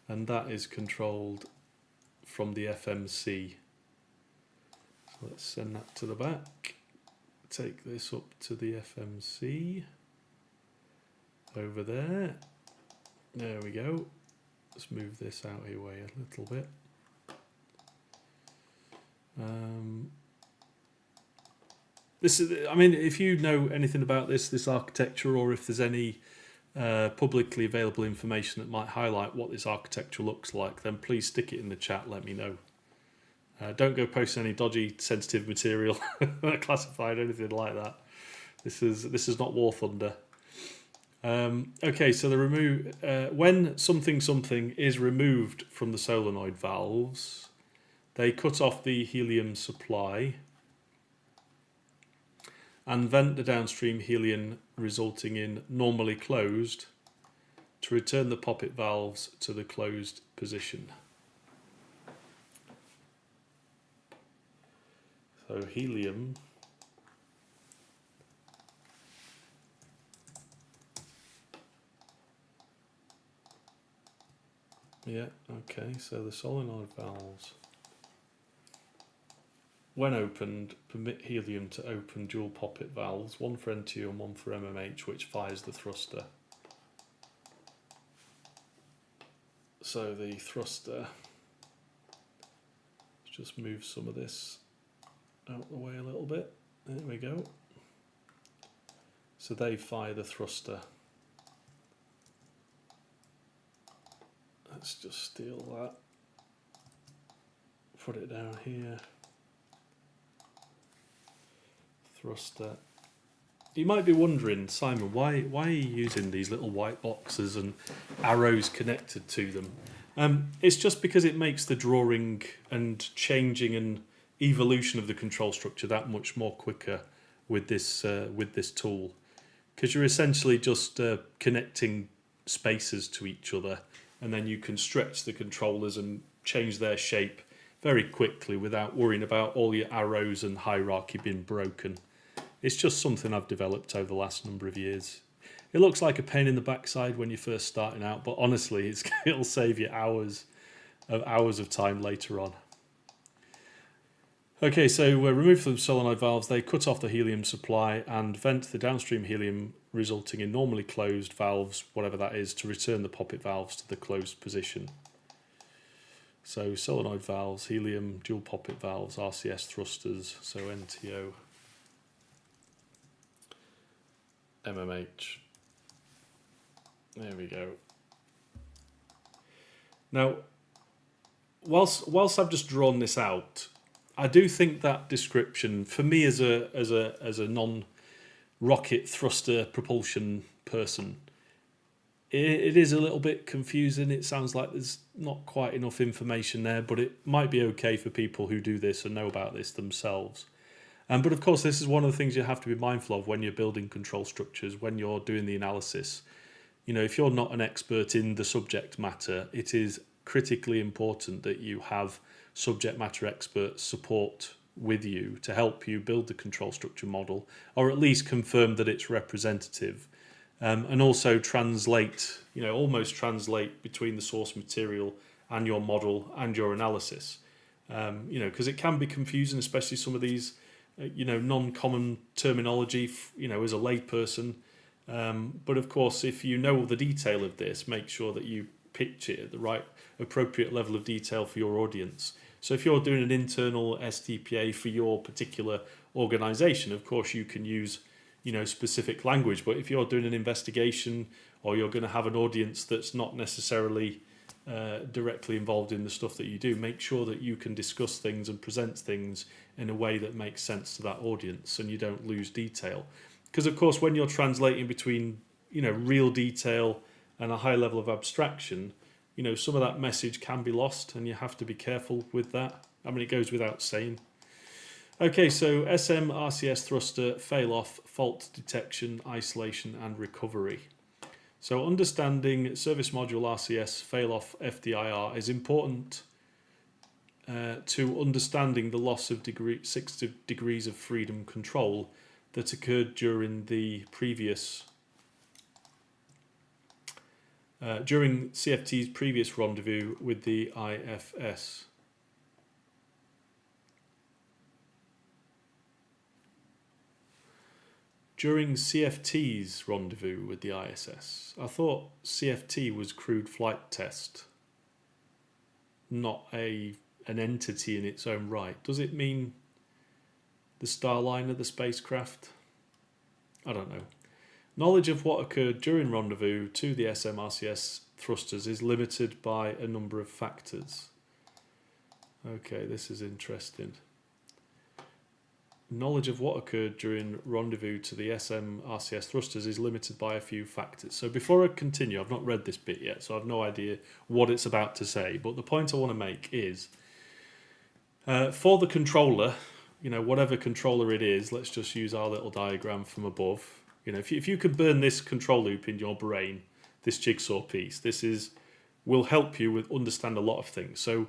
And that is controlled from the FMC. So let's send that to the back. Take this up to the FMC. Over there. There we go. Let's move this out of your way a little bit. This is, I mean, if you know anything about this architecture, or if there's any publicly available information that might highlight what this architecture looks like, then please stick it in the chat. Let me know. Don't go post any dodgy, sensitive material, classified, anything like that. This is not War Thunder. Okay, so when something is removed from the solenoid valves, they cut off the helium supply and vent the downstream helium, resulting in normally closed, to return the poppet valves to the closed position. So helium yeah, okay, so the solenoid valves, when opened, permit helium to open dual poppet valves, one for NTU and one for MMH, which fires the thruster. So the thruster, let's just move some of this out the way a little bit. There we go. So they fire the thruster. Let's just steal that. Put it down here. Thruster. You might be wondering, Simon, why are you using these little white boxes and arrows connected to them? It's just because it makes the drawing and changing and evolution of the control structure that much more quicker with this tool, because you're essentially just connecting spaces to each other, and then you can stretch the controllers and change their shape very quickly without worrying about all your arrows and hierarchy being broken. It's just something I've developed over the last number of years. It looks like a pain in the backside when you're first starting out, but honestly, it'll save you hours of time later on. Okay, so remove the solenoid valves. They cut off the helium supply and vent the downstream helium, resulting in normally closed valves, whatever that is, to return the poppet valves to the closed position. So solenoid valves, helium, dual poppet valves, RCS thrusters, so NTO, MMH. There we go. Now, whilst I've just drawn this out, I do think that description, for me as a non-rocket thruster propulsion person, it is a little bit confusing. It sounds like there's not quite enough information there, but it might be okay for people who do this and know about this themselves. But of course, this is one of the things you have to be mindful of when you're building control structures, when you're doing the analysis. If you're not an expert in the subject matter, it is critically important that you have subject matter expert support with you to help you build the control structure model, or at least confirm that it's representative. And also translate, almost translate between the source material and your model and your analysis. Because it can be confusing, especially some of these, non-common terminology, as a layperson. But of course, if you know all the detail of this, make sure that you pitch it at the right appropriate level of detail for your audience. So if you're doing an internal STPA for your particular organization, of course you can use specific language, but if you're doing an investigation or you're going to have an audience that's not necessarily directly involved in the stuff that you do, make sure that you can discuss things and present things in a way that makes sense to that audience and you don't lose detail. Because of course when you're translating between real detail and a high level of abstraction, some of that message can be lost and you have to be careful with that. I mean, it goes without saying. Okay, so SM RCS thruster fail-off, fault detection, isolation and recovery. So understanding service module RCS fail-off FDIR is important to understanding the loss of 6 degrees of freedom control that occurred during the previous during CFT's previous rendezvous with the IFS. During CFT's rendezvous with the ISS. I thought CFT was crewed flight test, not an entity in its own right. Does it mean the Starliner, the spacecraft? I don't know. Knowledge of what occurred during rendezvous to the SMRCS thrusters is limited by a number of factors. Okay, this is interesting. Knowledge of what occurred during rendezvous to the SMRCS thrusters is limited by a few factors. So before I continue, I've not read this bit yet, so I've no idea what it's about to say. But the point I want to make is, for the controller, whatever controller it is, let's just use our little diagram from above. If you could burn this control loop in your brain, this jigsaw piece, will help you with understand a lot of things. So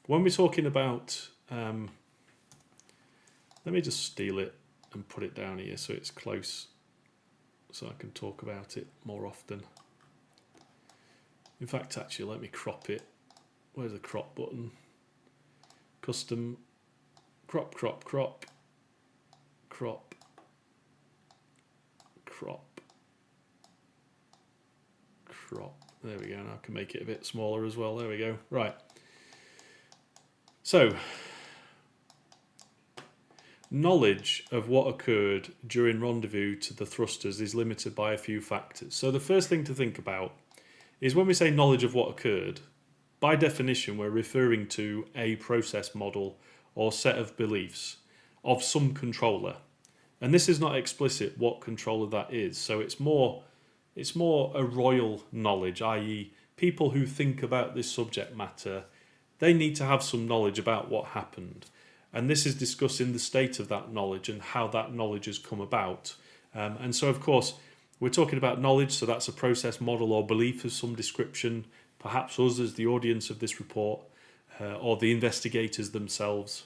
when we're talking about let me just steal it and put it down here so it's close so I can talk about it more often. In fact, actually, let me crop it. Where's the crop button? Custom, crop, crop, crop, crop, crop, crop. There we go. Now I can make it a bit smaller as well. There we go. Right. So, knowledge of what occurred during rendezvous to the thrusters is limited by a few factors. So the first thing to think about is when we say knowledge of what occurred, by definition we're referring to a process model or set of beliefs of some controller. And this is not explicit what controller that is. So it's more a royal knowledge, i.e. people who think about this subject matter, they need to have some knowledge about what happened. And this is discussing the state of that knowledge and how that knowledge has come about. And so, of course, we're talking about knowledge, so that's a process model or belief of some description, perhaps us as the audience of this report, or the investigators themselves,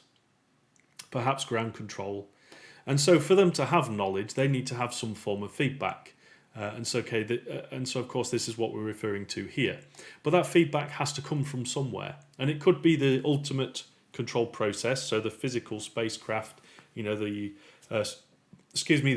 perhaps ground control. And so for them to have knowledge, they need to have some form of feedback. And so, of course, this is what we're referring to here. But that feedback has to come from somewhere. And it could be the ultimate control process, so the physical spacecraft, the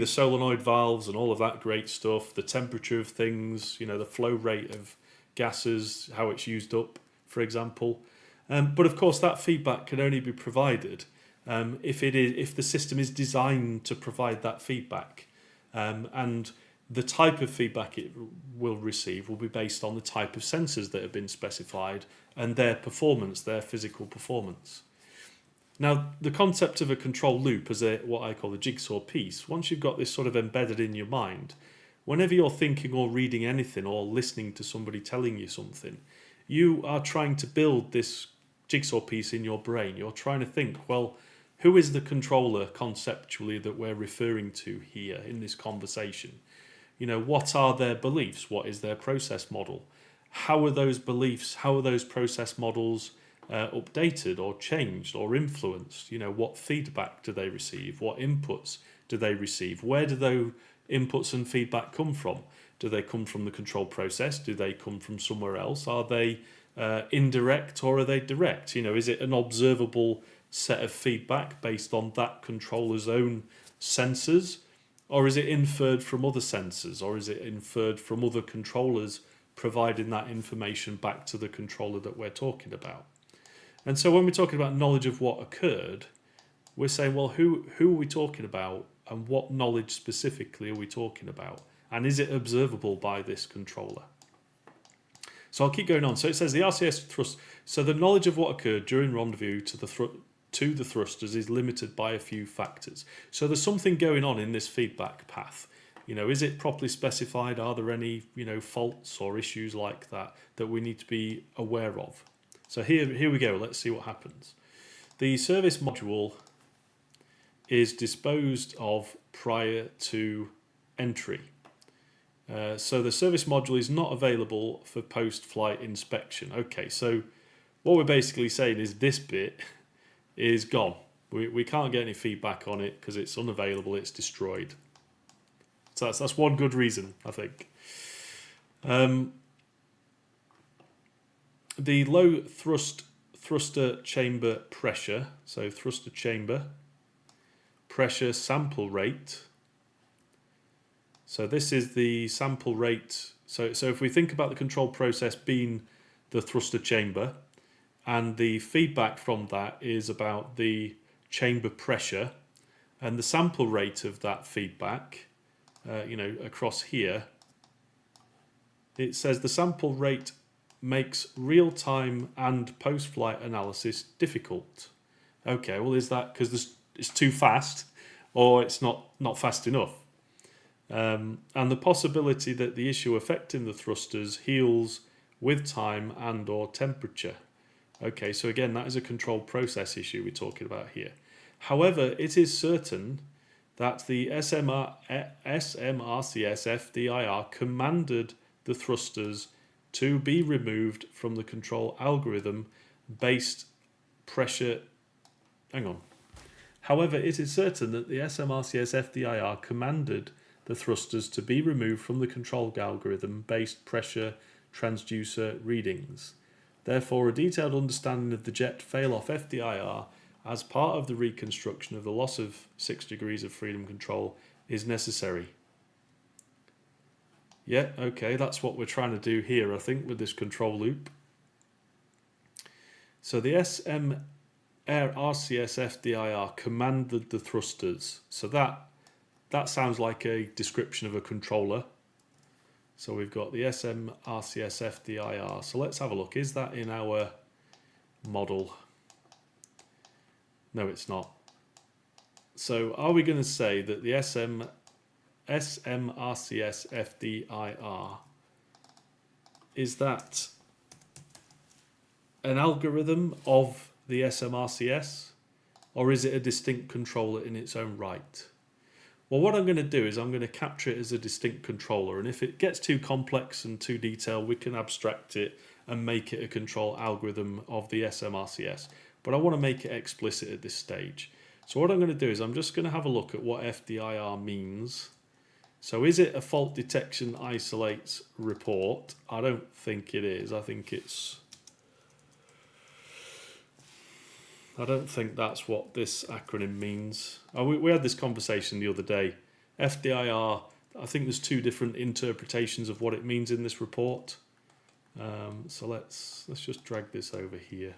solenoid valves and all of that great stuff, the temperature of things, the flow rate of gases, how it's used up, for example. But of course, that feedback can only be provided if the system is designed to provide that feedback, and the type of feedback it will receive will be based on the type of sensors that have been specified and their performance, their physical performance. Now, the concept of a control loop as what I call a jigsaw piece, once you've got this sort of embedded in your mind, whenever you're thinking or reading anything or listening to somebody telling you something, you are trying to build this jigsaw piece in your brain. You're trying to think, well, who is the controller conceptually that we're referring to here in this conversation? You know, what are their beliefs? What is their process model? How are those beliefs, how are those process models updated or changed or influenced? You know, what feedback do they receive? What inputs do they receive? Where do those inputs and feedback come from? Do they come from the control process? Do they come from somewhere else? Are they indirect or are they direct? You know, is it an observable set of feedback based on that controller's own sensors? Or is it inferred from other sensors? Or is it inferred from other controllers providing that information back to the controller that we're talking about? And so when we're talking about knowledge of what occurred, we're saying, well, who are we talking about and what knowledge specifically are we talking about? And is it observable by this controller? So I'll keep going on. So it says the RCS thrust. So the knowledge of what occurred during rendezvous to the thrusters is limited by a few factors. So there's something going on in this feedback path. You know, is it properly specified? Are there any, you know, faults or issues like that that we need to be aware of? So here we go. Let's see what happens. The service module is disposed of prior to entry. So the service module is not available for post-flight inspection. Okay, so what we're basically saying is this bit is gone. We can't get any feedback on it because it's unavailable, it's destroyed. So that's one good reason, I think. The low thruster chamber pressure, so thruster chamber pressure sample rate. So this is the sample rate. So if we think about the control process being the thruster chamber, and the feedback from that is about the chamber pressure, and the sample rate of that feedback, you know, across here, it says the sample rate makes real-time and post-flight analysis difficult. Okay, well, is that because it's too fast, or it's not fast enough? And the possibility that the issue affecting the thrusters heals with time and or temperature. Okay, so again, that is a controlled process issue we're talking about here. However, it is certain that the SMRCS FDIR commanded the thrusters to be removed from the control algorithm based pressure. Hang on. However, it is certain that the SMRCS FDIR commanded the thrusters to be removed from the control algorithm based pressure transducer readings. Therefore, a detailed understanding of the jet fail-off FDIR as part of the reconstruction of the loss of 6 degrees of freedom control is necessary. Yeah, okay, that's what we're trying to do here, I think, with this control loop. So the RCS FDIR commanded the thrusters. So that sounds like a description of a controller. So we've got the SMRCS FDIR. So let's have a look. Is that in our model? No, it's not. So are we going to say that the SMRCS FDIR, is that an algorithm of the SMRCS, or is it a distinct controller in its own right? Well, what I'm going to do is I'm going to capture it as a distinct controller, and if it gets too complex and too detailed, we can abstract it and make it a control algorithm of the SMRCS. But I want to make it explicit at this stage. So what I'm going to do is I'm just going to have a look at what FDIR means. So is it a fault detection isolates report? I don't think it is. I don't think that's what this acronym means. We had this conversation the other day. FDIR, I think there's two different interpretations of what it means in this report. So let's just drag this over here.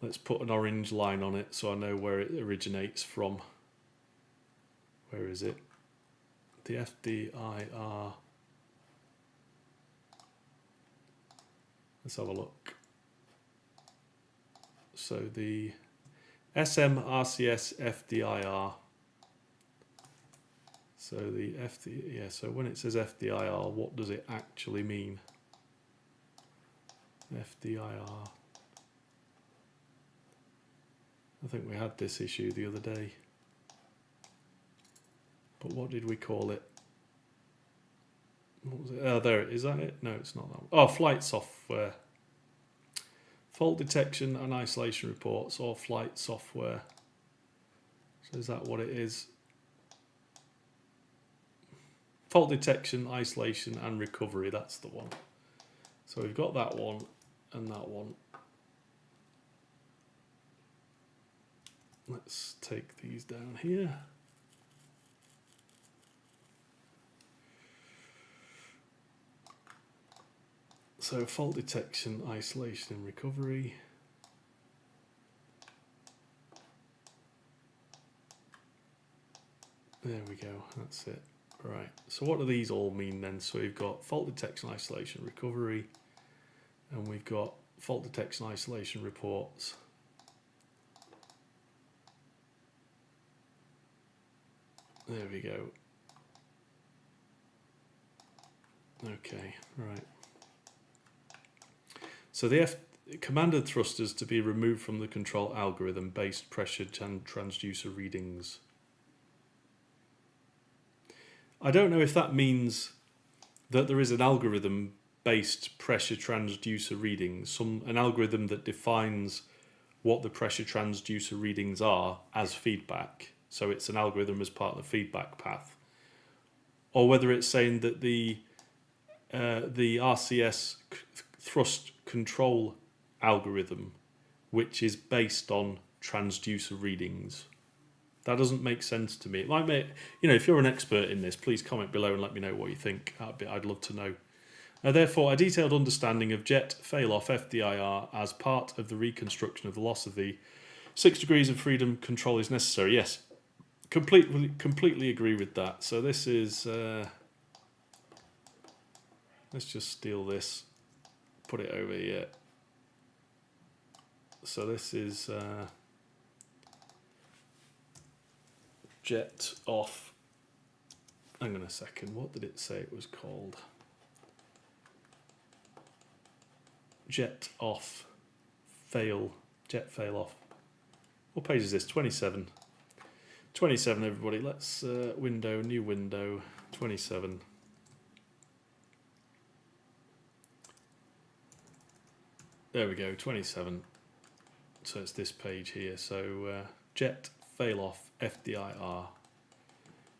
Let's put an orange line on it so I know where it originates from. Where is it? The FDIR. Let's have a look. So the SMRCS FDIR. So the so when it says FDIR, what does it actually mean? FDIR. I think we had this issue the other day. But what did we call it? What was it? Oh, there it is. Is that it? No, it's not that one. Oh, flight software. Fault detection and isolation reports, or flight software. So is that what it is? Fault detection, isolation and recovery, that's the one. So we've got that one and that one. Let's take these down here. So fault detection, isolation and recovery. There we go, that's it. Right, so what do these all mean then? So we've got fault detection, isolation, recovery, and we've got fault detection, isolation reports. There we go. Okay, right. So the commanded thrusters to be removed from the control algorithm based pressure and transducer readings. I don't know if that means that there is an algorithm based pressure transducer readings, an algorithm that defines what the pressure transducer readings are as feedback. So it's an algorithm as part of the feedback path. Or whether it's saying that the RCS thrust control algorithm, which is based on transducer readings. That doesn't make sense to me. It might make, if you're an expert in this, please comment below and let me know what you think. I'd love to know. Therefore, a detailed understanding of jet fail-off FDIR as part of the reconstruction of the loss of the 6 degrees of freedom control is necessary. Yes, completely agree with that. So this is, let's just steal this, put it over here. So this is jet off. Hang on a second, what did it say it was called? Jet off, jet fail off. What page is this? 27. 27, everybody. Let's new window, 27. There we go, 27. So it's this page here. So jet fail off FDIR.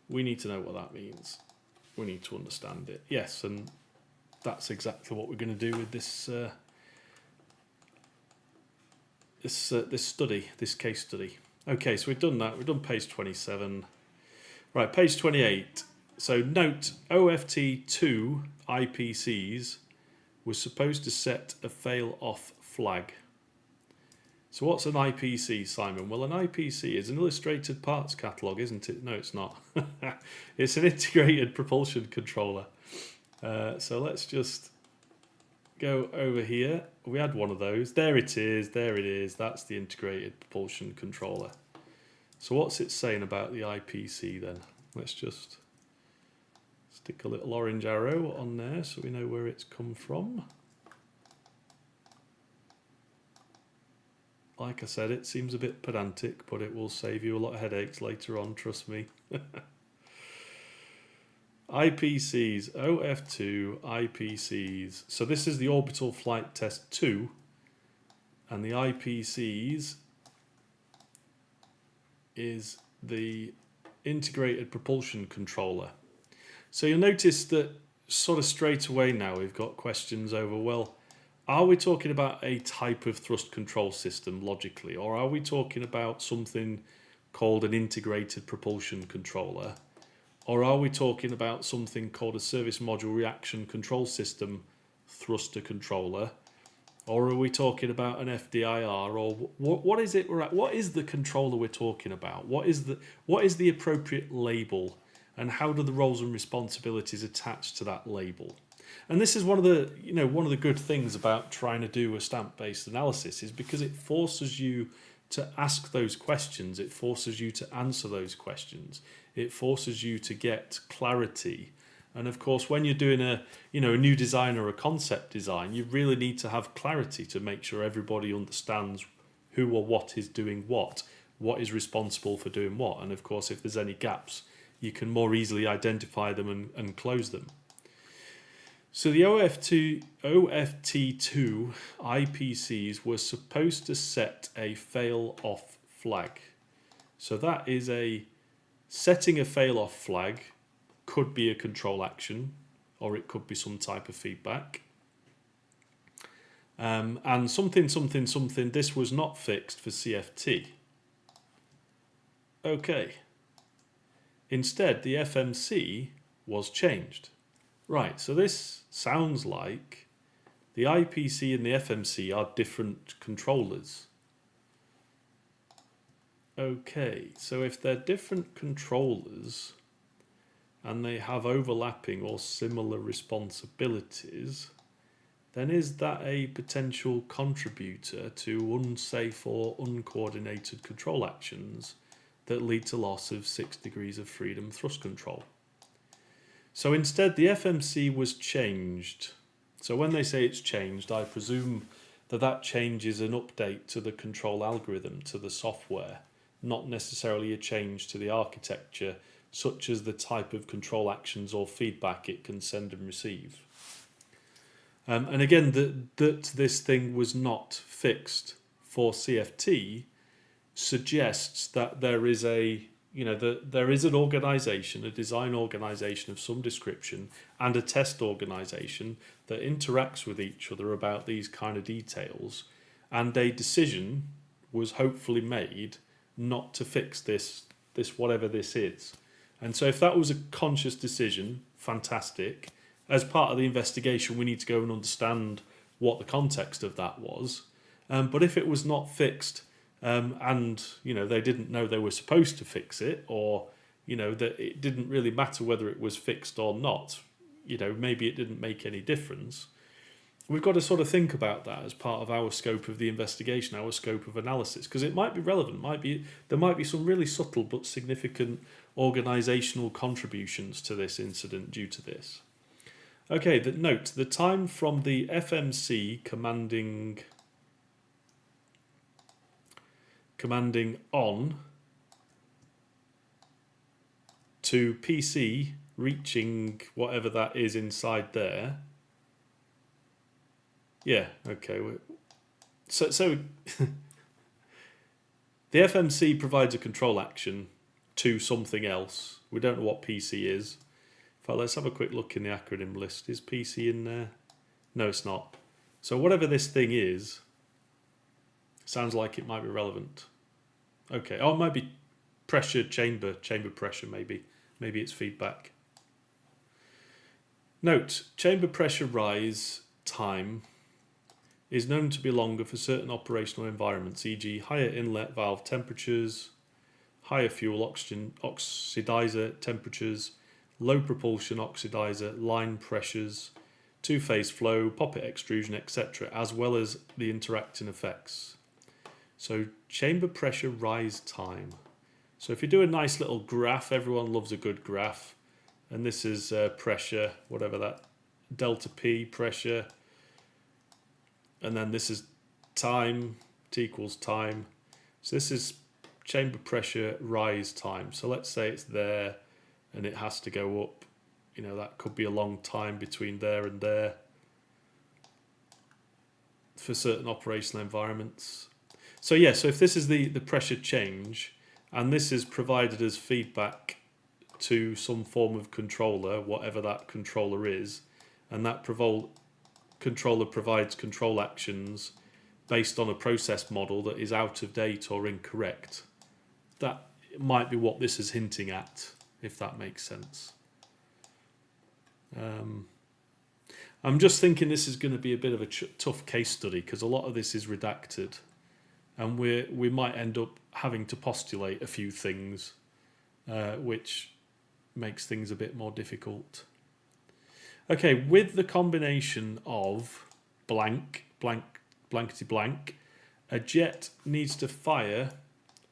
We need to know what that means. We need to understand it. Yes, and that's exactly what we're going to do with this this study, this case study. Okay, so we've done that. We've done page 27. Right, page 28. So note OFT2 IPCs was supposed to set a fail-off flag. So what's an IPC, Simon? Well, an IPC is an illustrated parts catalogue, isn't it? No, it's not. It's an integrated propulsion controller. So let's just go over here. We had one of those. There it is. There it is. That's the integrated propulsion controller. So what's it saying about the IPC then? Let's just stick a little orange arrow on there so we know where it's come from. Like I said, it seems a bit pedantic, but it will save you a lot of headaches later on, trust me. IPCs, OF2, IPCs. So this is the Orbital Flight Test 2, and the IPCs is the Integrated Propulsion Controller. So you'll notice that sort of straight away now we've got questions over, well, are we talking about a type of thrust control system logically, or are we talking about something called an integrated propulsion controller, or are we talking about something called a service module reaction control system thruster controller, or are we talking about an FDIR, or what is it? What is the controller we're talking about? What is the appropriate label, and how do the roles and responsibilities attach to that label? And this is one of the good things about trying to do a stamp-based analysis, is because it forces you to ask those questions. It forces you to answer those questions. It forces you to get clarity. And of course, when you're doing a new design or a concept design, you really need to have clarity to make sure everybody understands who or what is doing what is responsible for doing what. And of course, if there's any gaps, you can more easily identify them and close them. So the OFT2 IPCs were supposed to set a fail-off flag. So that is setting a fail-off flag could be a control action, or it could be some type of feedback. And something, this was not fixed for CFT. Okay. Instead, the FMC was changed. Right, so this sounds like the IPC and the FMC are different controllers. Okay, so if they're different controllers and they have overlapping or similar responsibilities, then is that a potential contributor to unsafe or uncoordinated control actions that lead to loss of 6 degrees of freedom thrust control? So instead, the FMC was changed. So when they say it's changed, I presume that change is an update to the control algorithm, to the software, not necessarily a change to the architecture, such as the type of control actions or feedback it can send and receive. And again, that this thing was not fixed for CFT suggests that there is there is an organisation, a design organisation of some description, and a test organisation that interacts with each other about these kind of details, and a decision was hopefully made not to fix this whatever this is. And so if that was a conscious decision, fantastic. As part of the investigation, we need to go and understand what the context of that was. But if it was not fixed, and they didn't know they were supposed to fix it, or that it didn't really matter whether it was fixed or not, maybe it didn't make any difference, we've got to sort of think about that as part of our scope of the investigation, our scope of analysis, because it might be relevant. There might be some really subtle but significant organisational contributions to this incident due to this. Okay, note the time from the FMC commanding on to PC reaching whatever that is inside there. Yeah, okay. So the FMC provides a control action to something else. We don't know what PC is. In fact, let's have a quick look in the acronym list. Is PC in there? No, it's not. So whatever this thing is, sounds like it might be relevant. Okay, oh, it might be pressure, chamber pressure maybe. Maybe it's feedback. Note, chamber pressure rise time is known to be longer for certain operational environments, e.g. higher inlet valve temperatures, higher fuel oxygen oxidizer temperatures, low propulsion oxidizer line pressures, two-phase flow, poppet extrusion, etc., as well as the interacting effects. So chamber pressure rise time. So if you do a nice little graph, everyone loves a good graph, and this is pressure, whatever that, delta P pressure, and then this is time, T equals time. So this is chamber pressure rise time. So let's say it's there and it has to go up. That could be a long time between there and there for certain operational environments. So yeah, so if this is the pressure change, and this is provided as feedback to some form of controller, whatever that controller is, and that controller provides control actions based on a process model that is out of date or incorrect, that might be what this is hinting at, if that makes sense. I'm just thinking this is going to be a bit of a tough case study, because a lot of this is redacted, and we might end up having to postulate a few things, which makes things a bit more difficult. Okay, with the combination of blank, blank, blankety blank, a jet needs to fire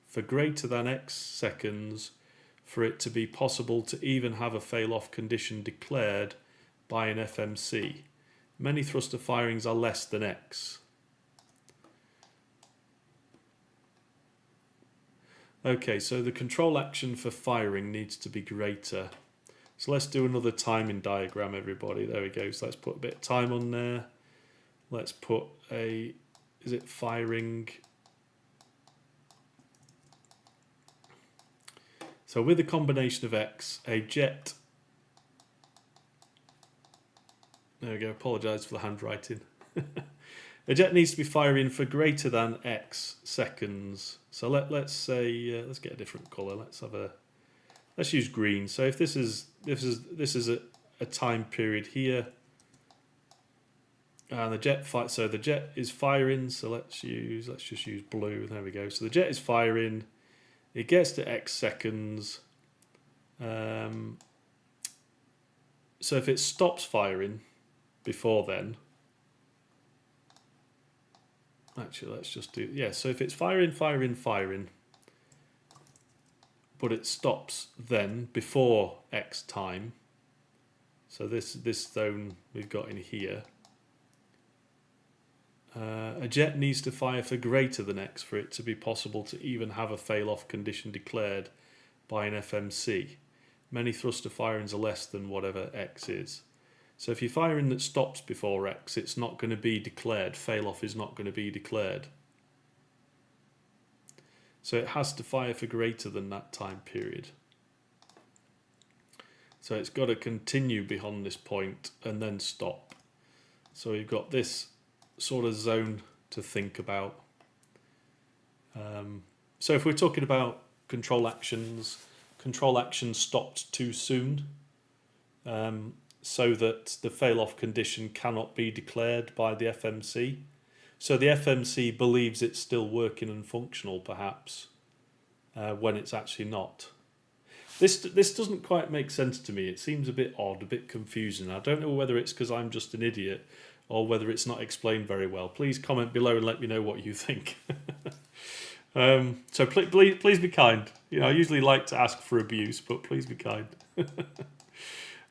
for greater than X seconds for it to be possible to even have a fail-off condition declared by an FMC. Many thruster firings are less than X. Okay, so the control action for firing needs to be greater. So let's do another timing diagram, everybody. There we go. So let's put a bit of time on there. Let's put a, is it firing? So with a combination of X, a jet, there we go, apologise for the handwriting. A jet needs to be firing for greater than X seconds. So let's say, let's get a different colour. Let's use green. So if this is a time period here, and the jet so the jet is firing. So let's just use blue. There we go. So the jet is firing. It gets to X seconds. So if it stops firing before then, actually let's just do, yeah, so if it's firing, but it stops then before X time, so this zone we've got in here, a jet needs to fire for greater than X for it to be possible to even have a fail-off condition declared by an FMC. Many thruster firings are less than whatever X is. So if you're firing that stops before X, it's not going to be declared. Fail-off is not going to be declared. So it has to fire for greater than that time period. So it's got to continue beyond this point and then stop. So you've got this sort of zone to think about. So if we're talking about control actions stopped too soon, so that the fail-off condition cannot be declared by the FMC. So the FMC believes it's still working and functional, perhaps, when it's actually not. This doesn't quite make sense to me. It seems a bit odd, a bit confusing. I don't know whether it's because I'm just an idiot or whether it's not explained very well. Please comment below and let me know what you think. So please be kind. You know, I usually like to ask for abuse, but please be kind.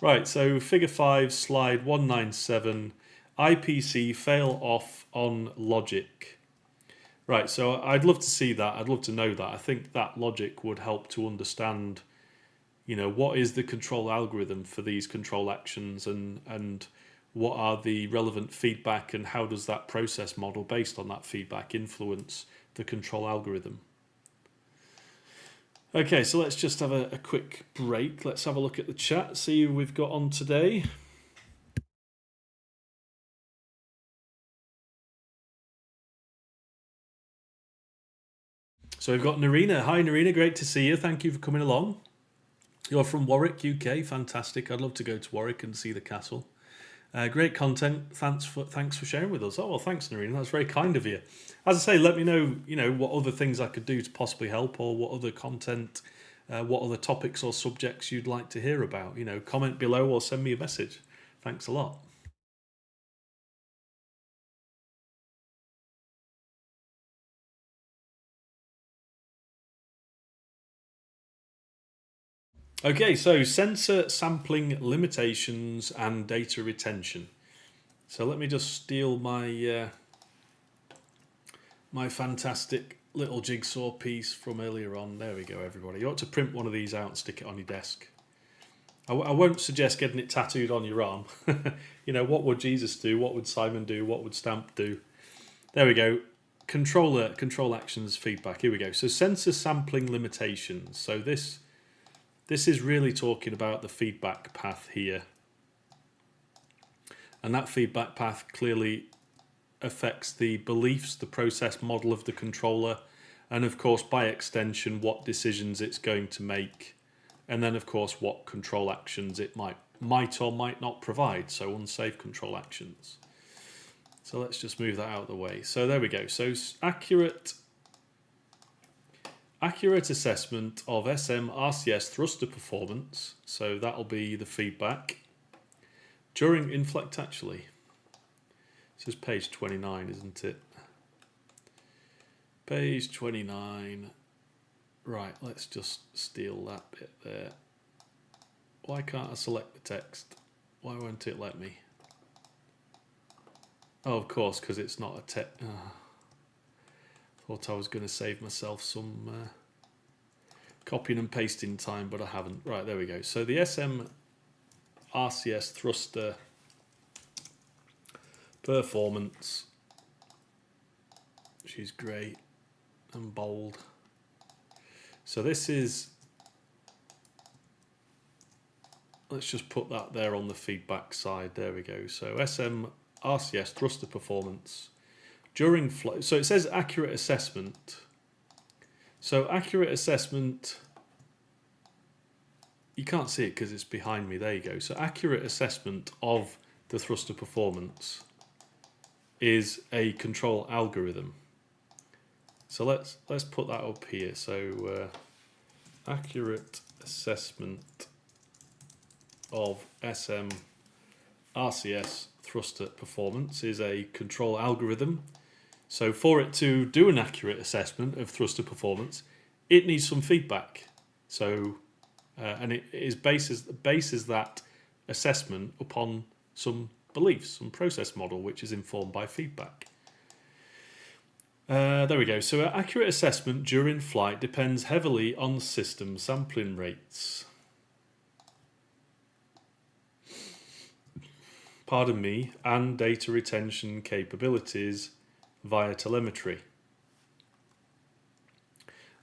Right, so figure 5, slide 197, IPC fail off on logic. Right, so I'd love to see that. I'd love to know that. I think that logic would help to understand, you know, what is the control algorithm for these control actions, and what are the relevant feedback, and how does that process model based on that feedback influence the control algorithm. Okay, so let's just have a quick break. Let's have a look at the chat, see who we've got on today. So we've got Narina. Hi Narina, great to see you. Thank you for coming along. You're from Warwick, UK. Fantastic. I'd love to go to Warwick and see the castle. Great content. Thanks for sharing with us. Oh, well, thanks, Narina. That's very kind of you. As I say, let me know, you know, what other things I could do to possibly help, or what other content, what other topics or subjects you'd like to hear about. You know, comment below or send me a message. Thanks a lot. Okay, so sensor sampling limitations and data retention. So let me just steal my my fantastic little jigsaw piece from earlier on. There we go, everybody. You ought to print one of these out and stick it on your desk. I won't suggest getting it tattooed on your arm. You know, what would Jesus do? What would Simon do? What would Stamp do? There we go. Control actions feedback. Here we go. So sensor sampling limitations. So this is really talking about the feedback path here. And that feedback path clearly affects the beliefs, the process model of the controller, and of course, by extension, what decisions it's going to make. And then, of course, what control actions it might or might not provide. So unsafe control actions. So let's just move that out of the way. So there we go. So accurate assessment of SM RCS thruster performance. So that'll be the feedback. During inflect, actually. This is page 29, isn't it? Page 29. Right, let's just steal that bit there. Why can't I select the text? Why won't it let me? Oh, of course, because it's not a text. Thought I was going to save myself some copying and pasting time, but I haven't. Right, there we go. So the SM RCS thruster performance. She's great and bold. So this is, let's just put that there on the feedback side. There we go. So SM RCS thruster performance during flight. So it says accurate assessment. So accurate assessment, you can't see it because it's behind me. There you go. So accurate assessment of the thruster performance is a control algorithm. So let's put that up here. So accurate assessment of SM RCS thruster performance is a control algorithm. So for it to do an accurate assessment of thruster performance, it needs some feedback. So and it is bases that assessment upon some beliefs, some process model, which is informed by feedback. There we go. So accurate assessment during flight depends heavily on system sampling rates. Pardon me, and data retention capabilities via telemetry.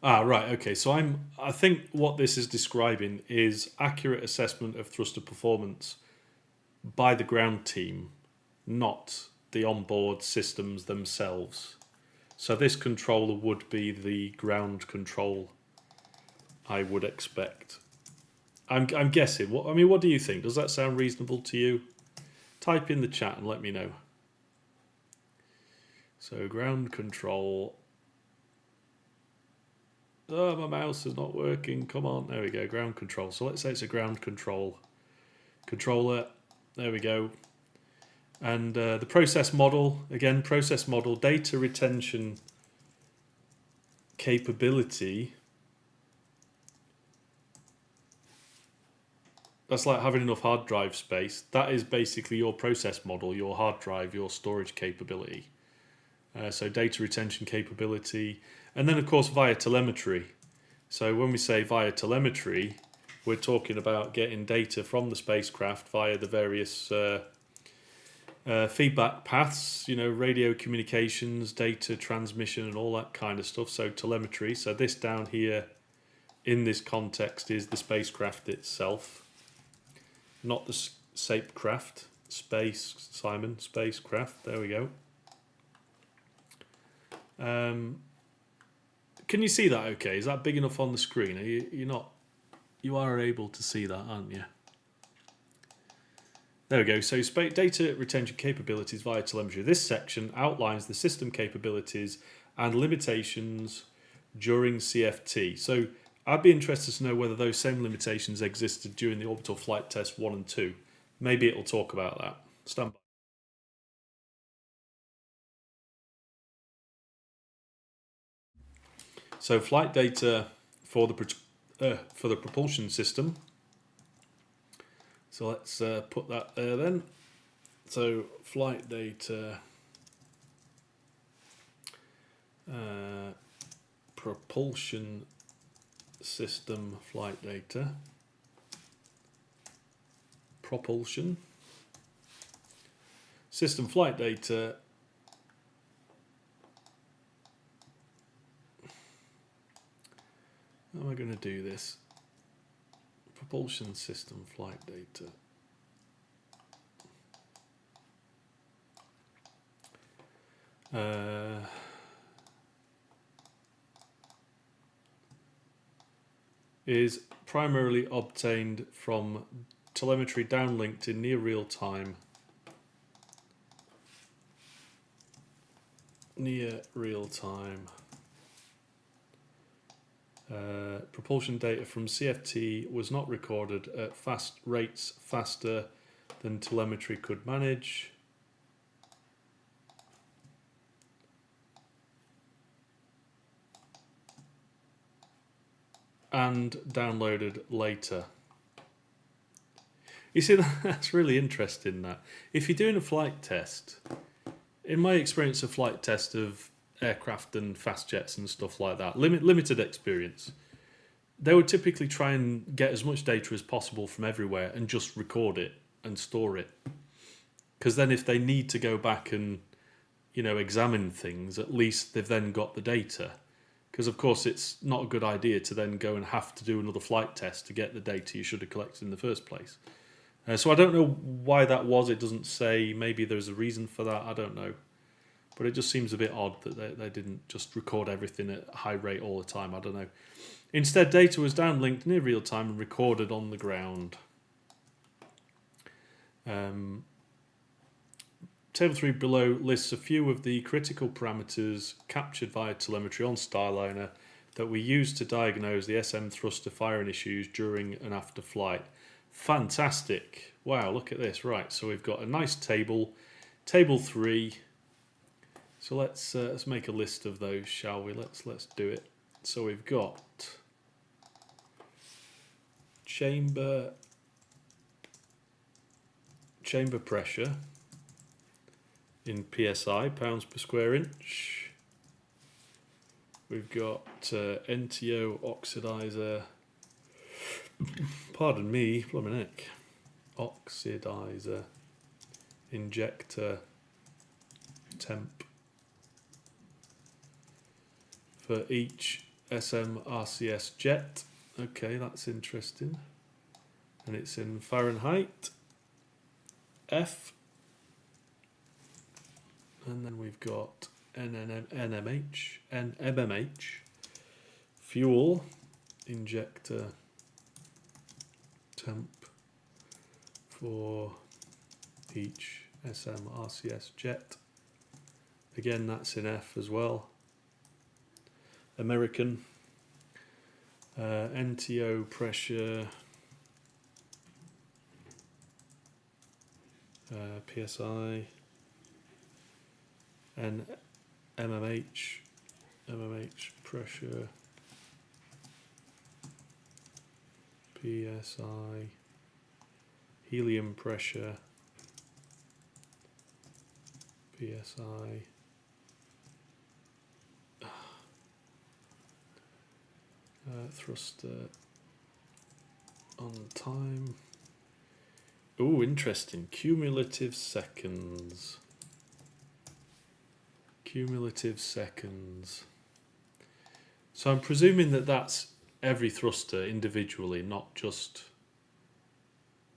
Right, okay. So I think what this is describing is accurate assessment of thruster performance by the ground team, not the onboard systems themselves. So this controller would be the ground control, I would expect. I'm guessing. What do you think? Does that sound reasonable to you? Type in the chat and let me know. So ground control. Oh, my mouse is not working. Come on. There we go. Ground control. So let's say it's a ground control controller. There we go. And the process model, again, process model, data retention capability. That's like having enough hard drive space. That is basically your process model, your hard drive, your storage capability. So data retention capability. And then, of course, via telemetry. So when we say via telemetry, we're talking about getting data from the spacecraft via the various feedback paths, radio communications, data transmission, and all that kind of stuff. So telemetry. So this down here in this context is the spacecraft itself, not the sapecraft. Spacecraft. There we go. Can you see that okay? Is that big enough on the screen? You are able to see that, aren't you? There we go. So data retention capabilities via telemetry. This section outlines the system capabilities and limitations during CFT. So I'd be interested to know whether those same limitations existed during the orbital flight test 1 and 2. Maybe it'll talk about that. Stand by. So flight data for the propulsion system. So let's put that there then. So flight data, propulsion system flight data, propulsion system flight data. How am I going to do this? Propulsion system flight data. Is primarily obtained from telemetry downlinked in near real time. Propulsion data from CFT was not recorded at fast rates faster than telemetry could manage. And downloaded later. You see, that's really interesting, that. If you're doing a flight test, in my experience, a flight test of aircraft and fast jets and stuff like that, limited experience, they would typically try and get as much data as possible from everywhere and just record it and store it. Because then if they need to go back and, examine things, at least they've then got the data. Because, of course, it's not a good idea to then go and have to do another flight test to get the data you should have collected in the first place. So I don't know why that was. It doesn't say. Maybe there's a reason for that. I don't know. But it just seems a bit odd that they didn't just record everything at a high rate all the time. I don't know. Instead, data was downlinked near real time and recorded on the ground. Table 3 below lists a few of the critical parameters captured via telemetry on Starliner that we use to diagnose the SM thruster firing issues during and after flight. Fantastic. Wow, look at this. Right, so we've got a nice table. Table 3. So let's make a list of those, shall we? Let's do it. So we've got chamber pressure in PSI, pounds per square inch. We've got NTO oxidizer, pardon me, blimey neck, oxidizer, injector, temp for each SM RCS jet. Okay, that's interesting. And it's in Fahrenheit, F. And then we've got NMMH, fuel, injector, temp for each SM RCS jet. Again, that's in F as well. American, NTO pressure, PSI, and MMH pressure, PSI, helium pressure, PSI, thruster on time. Oh, interesting. Cumulative seconds. Cumulative seconds. So I'm presuming that that's every thruster individually, not just...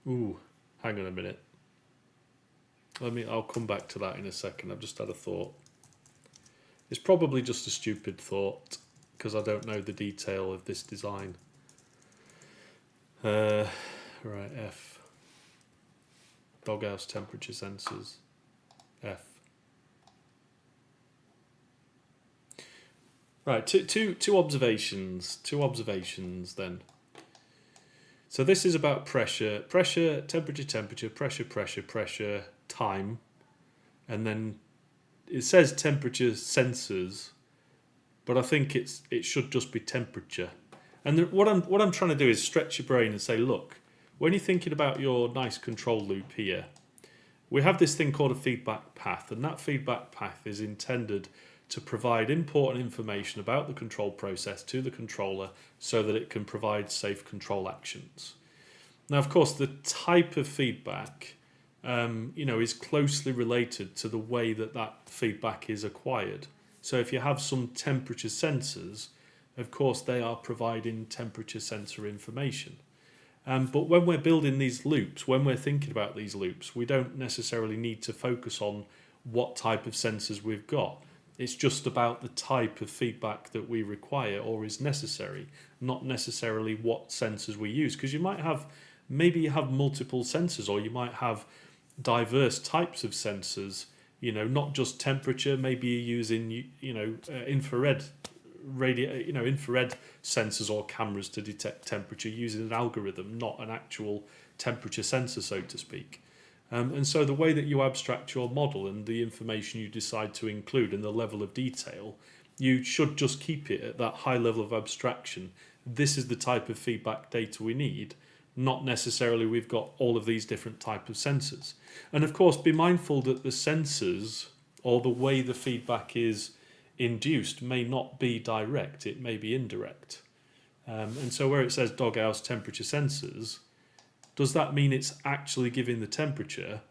Ooh, hang on a minute. I'll come back to that in a second. I've just had a thought. It's probably just a stupid thought because I don't know the detail of this design. Right, F. Doghouse temperature sensors. F. Right, two observations. Two observations then. So this is about pressure, temperature, pressure, time, and then it says temperature sensors, but I think it should just be temperature. And what I'm trying to do is stretch your brain and say, look, when you're thinking about your nice control loop here, we have this thing called a feedback path, and that feedback path is intended to provide important information about the control process to the controller so that it can provide safe control actions. Now, of course, the type of feedback is closely related to the way that feedback is acquired. So if you have some temperature sensors, of course, they are providing temperature sensor information. But when we're building these loops, when we're thinking about these loops, we don't necessarily need to focus on what type of sensors we've got. It's just about the type of feedback that we require or is necessary, not necessarily what sensors we use. Because maybe you have multiple sensors, or you might have diverse types of sensors, not just temperature. Maybe you're using, infrared infrared sensors or cameras to detect temperature using an algorithm, not an actual temperature sensor, so to speak. And so the way that you abstract your model and the information you decide to include and the level of detail, you should just keep it at that high level of abstraction. This is the type of feedback data we need, not necessarily we've got all of these different types of sensors. And of course, be mindful that the sensors or the way the feedback is induced may not be direct, it may be indirect. And so where it says doghouse temperature sensors, does that mean it's actually giving the temperature,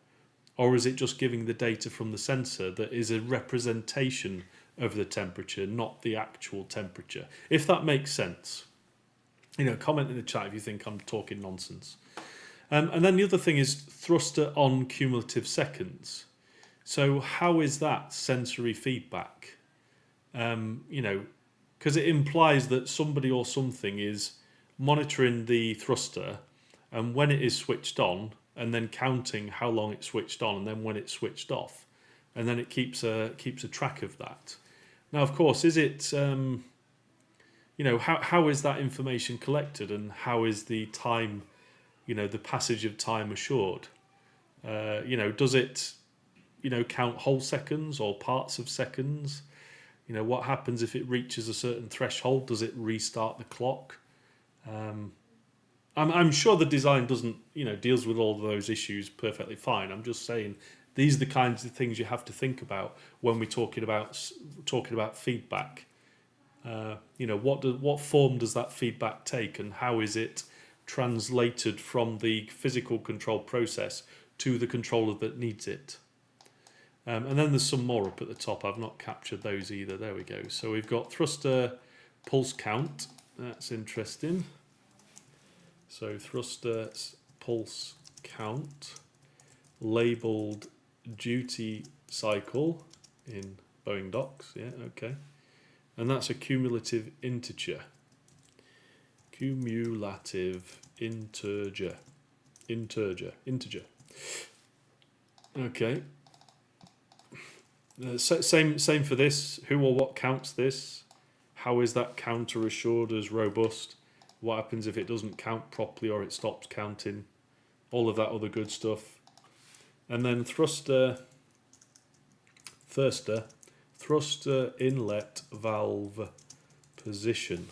or is it just giving the data from the sensor that is a representation of the temperature, not the actual temperature? If that makes sense. Comment in the chat if you think I'm talking nonsense. And then the other thing is thruster on cumulative seconds. So how is that sensory feedback? Because it implies that somebody or something is monitoring the thruster, and when it is switched on, and then counting how long it's switched on, and then when it's switched off, and then it keeps a track of that. Now, of course, is it how is that information collected, and how is the time, the passage of time assured? Does it count whole seconds or parts of seconds? What happens if it reaches a certain threshold? Does it restart the clock? I'm sure the design doesn't, deals with all of those issues perfectly fine. I'm just saying these are the kinds of things you have to think about when we're talking about feedback. What form does that feedback take, and how is it translated from the physical control process to the controller that needs it? And then there's some more up at the top. I've not captured those either. There we go. So we've got thruster pulse count. That's interesting. So thruster pulse count, labelled duty cycle in Boeing docs. Yeah, okay. And that's a cumulative integer. Cumulative integer. Okay. Same for this. Who or what counts this? How is that counter assured as robust? What happens if it doesn't count properly or it stops counting? All of that other good stuff. And then thruster inlet valve position.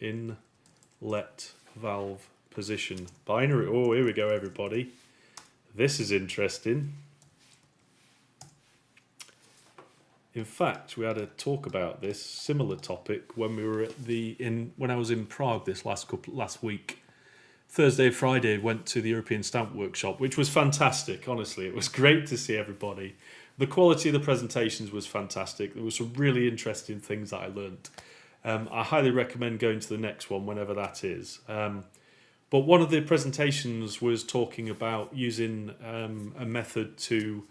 Inlet valve position. Binary. Oh, here we go, everybody. This is interesting. In fact, we had a talk about this similar topic when we were at when I was in Prague this last week. Thursday, Friday, went to the European Stamp Workshop, which was fantastic. Honestly, it was great to see everybody. The quality of the presentations was fantastic. There were some really interesting things that I learned. I highly recommend going to the next one whenever that is. But one of the presentations was talking about using a method to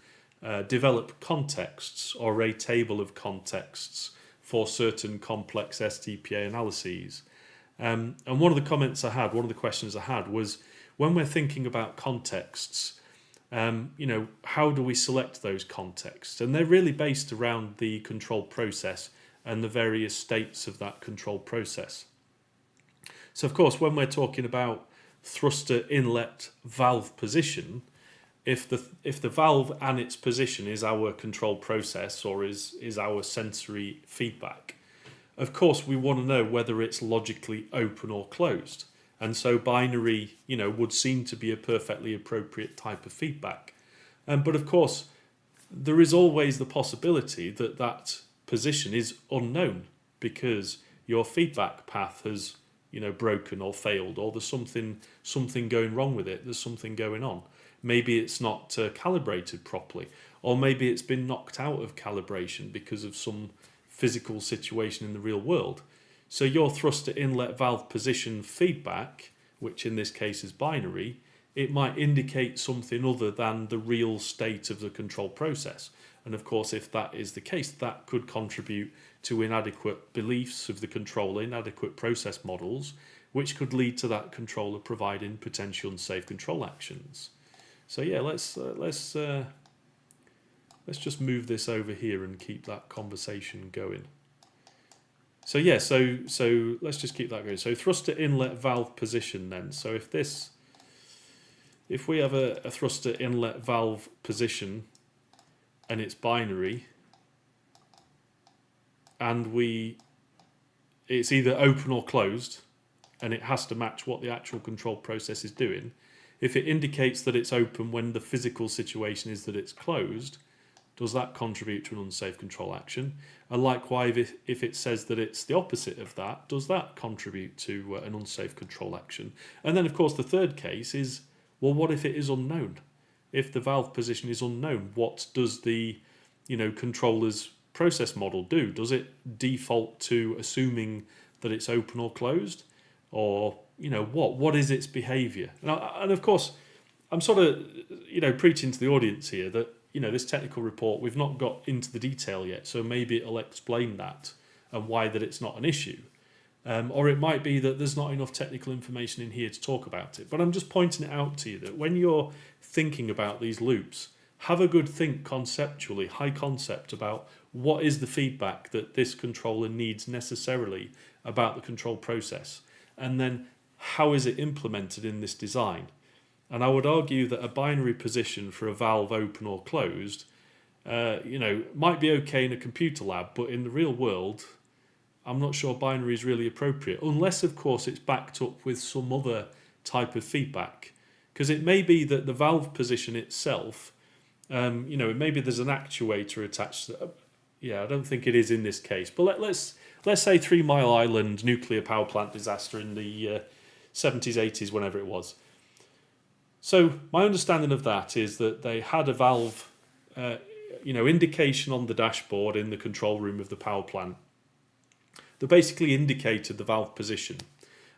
develop contexts or a table of contexts for certain complex STPA analyses. And one of the questions I had was, when we're thinking about contexts, how do we select those contexts? And they're really based around the control process and the various states of that control process. So of course, when we're talking about thruster inlet valve position, if the valve and its position is our control process or is our sensory feedback, of course we want to know whether it's logically open or closed. And so binary, would seem to be a perfectly appropriate type of feedback. But of course, there is always the possibility that that position is unknown because your feedback path has, broken or failed, or there's something going wrong with it. There's something going on. Maybe it's not calibrated properly, or maybe it's been knocked out of calibration because of some physical situation in the real world. So your thruster inlet valve position feedback, which in this case is binary, it might indicate something other than the real state of the control process. And of course, if that is the case, that could contribute to inadequate beliefs of the controller, inadequate process models, which could lead to that controller providing potential unsafe control actions. So yeah, let's just move this over here and keep that conversation going. So yeah, so let's just keep that going. So thruster inlet valve position then. So if this if we have a thruster inlet valve position and it's binary, and it's either open or closed, and it has to match what the actual control process is doing. If it indicates that it's open when the physical situation is that it's closed, does that contribute to an unsafe control action? And likewise, if it says that it's the opposite of that, does that contribute to an unsafe control action? And then, of course, the third case is, well, what if it is unknown? If the valve position is unknown, what does the controller's process model do? Does it default to assuming that it's open or closed? Or, what is its behaviour? And of course, I'm sort of, preaching to the audience here that, this technical report, we've not got into the detail yet, so maybe it'll explain that and why that it's not an issue. Or it might be that there's not enough technical information in here to talk about it. But I'm just pointing it out to you that when you're thinking about these loops, have a good think conceptually, high concept about what is the feedback that this controller needs necessarily about the control process. And then how is it implemented in this design? And I would argue that a binary position for a valve open or closed, might be okay in a computer lab, but in the real world, I'm not sure binary is really appropriate, unless, of course, it's backed up with some other type of feedback. Because it may be that the valve position itself, maybe there's an actuator attached. I don't think it is in this case. But let's say 3 Mile Island nuclear power plant disaster in the 70s, 80s, whenever it was. So my understanding of that is that they had a valve, indication on the dashboard in the control room of the power plant that basically indicated the valve position.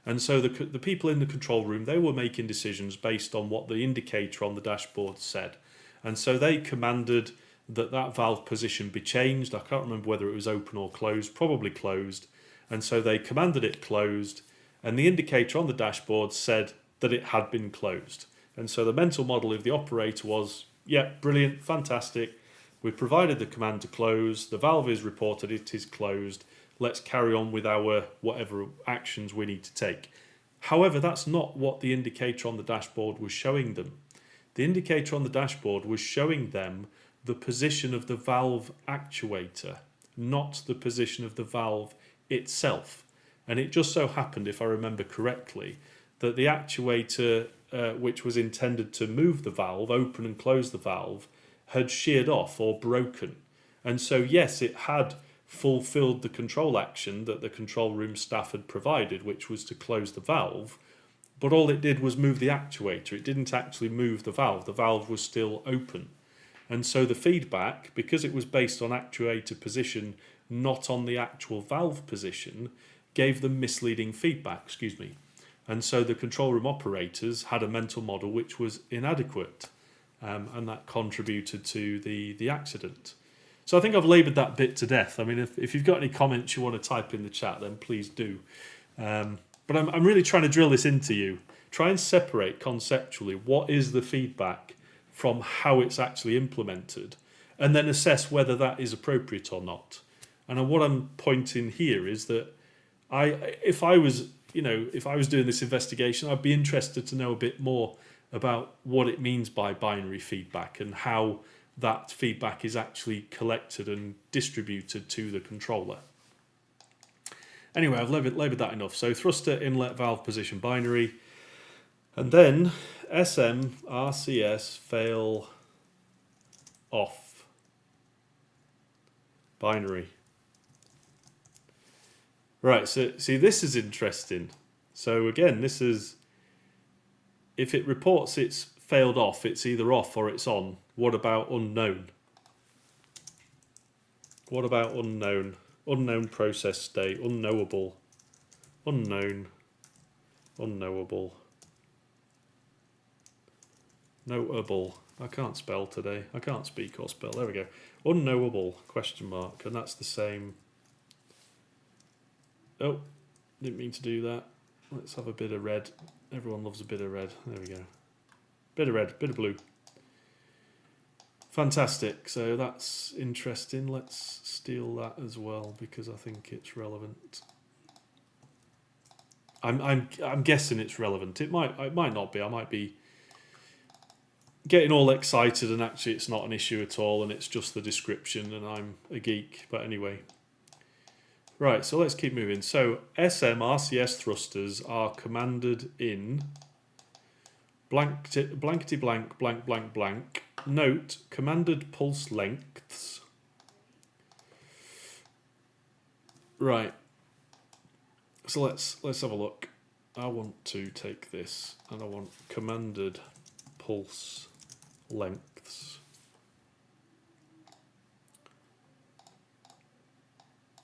And so the people in the control room, they were making decisions based on what the indicator on the dashboard said. And so they commanded that valve position be changed. I can't remember whether it was open or closed, probably closed. And so they commanded it closed, and the indicator on the dashboard said that it had been closed. And so the mental model of the operator was, yeah, brilliant, fantastic. We've provided the command to close. The valve is reported, it is closed. Let's carry on with our whatever actions we need to take. However, that's not what the indicator on the dashboard was showing them. The indicator on the dashboard was showing them the position of the valve actuator, not the position of the valve itself. And it just so happened, if I remember correctly, that the actuator which was intended to move the valve, open and close the valve, had sheared off or broken. And so, yes, it had fulfilled the control action that the control room staff had provided, which was to close the valve, but all it did was move the actuator. It didn't actually move the valve. The valve was still open. And so the feedback, because it was based on actuator position, not on the actual valve position, gave them misleading feedback, And so the control room operators had a mental model which was inadequate, and that contributed to the accident. So I think I've laboured that bit to death. I mean, if you've got any comments you want to type in the chat, then please do. But I'm really trying to drill this into you. Try and separate conceptually what is the feedback from how it's actually implemented, and then assess whether that is appropriate or not. And what I'm pointing here is that if I was doing this investigation, I'd be interested to know a bit more about what it means by binary feedback and how that feedback is actually collected and distributed to the controller. Anyway, I've laboured that enough. So thruster inlet valve position binary, and then SM RCS fail off binary. Right, so see, this is interesting. So again, this is, if it reports it's failed off, it's either off or it's on. What about unknown? What about unknown? Unknown process state, unknowable, unknown, unknowable, notable. I can't spell today. I can't speak or spell. There we go. Unknowable, question mark, and that's the same. Oh, didn't mean to do that. Let's have a bit of red. Everyone loves a bit of red. There we go. Bit of red, bit of blue. Fantastic. So that's interesting. Let's steal that as well because I think it's relevant. I'm guessing it's relevant. It might not be. I might be getting all excited, and actually it's not an issue at all, and it's just the description, and I'm a geek. But anyway. Right, so let's keep moving. So SM RCS thrusters are commanded in blankety blank blank blank blank. Note, commanded pulse lengths. Right. So let's have a look. I want to take this, and I want commanded pulse lengths.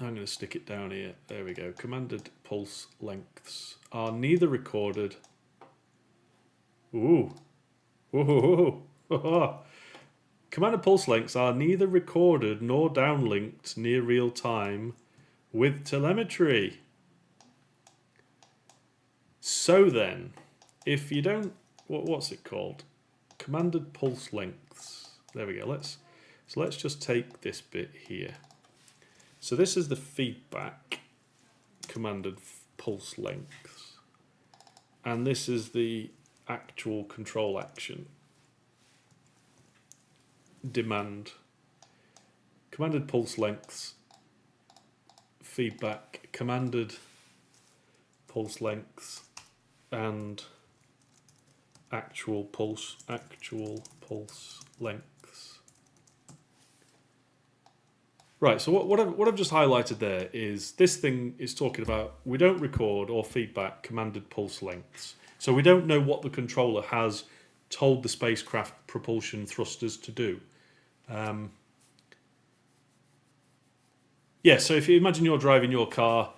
I'm going to stick it down here. There we go. Commanded pulse lengths are neither recorded. Ooh. Whoa. Commanded pulse lengths are neither recorded nor downlinked near real time with telemetry. So then, if you don't, what's it called? Commanded pulse lengths. There we go. Let's just take this bit here. So this is the feedback commanded pulse lengths, and this is the actual control action demand. Commanded pulse lengths, feedback, commanded pulse lengths, and actual pulse lengths. Right, so what I've just highlighted there is this thing is talking about we don't record or feedback commanded pulse lengths. So we don't know what the controller has told the spacecraft propulsion thrusters to do. Yeah, so if you imagine you're driving your car,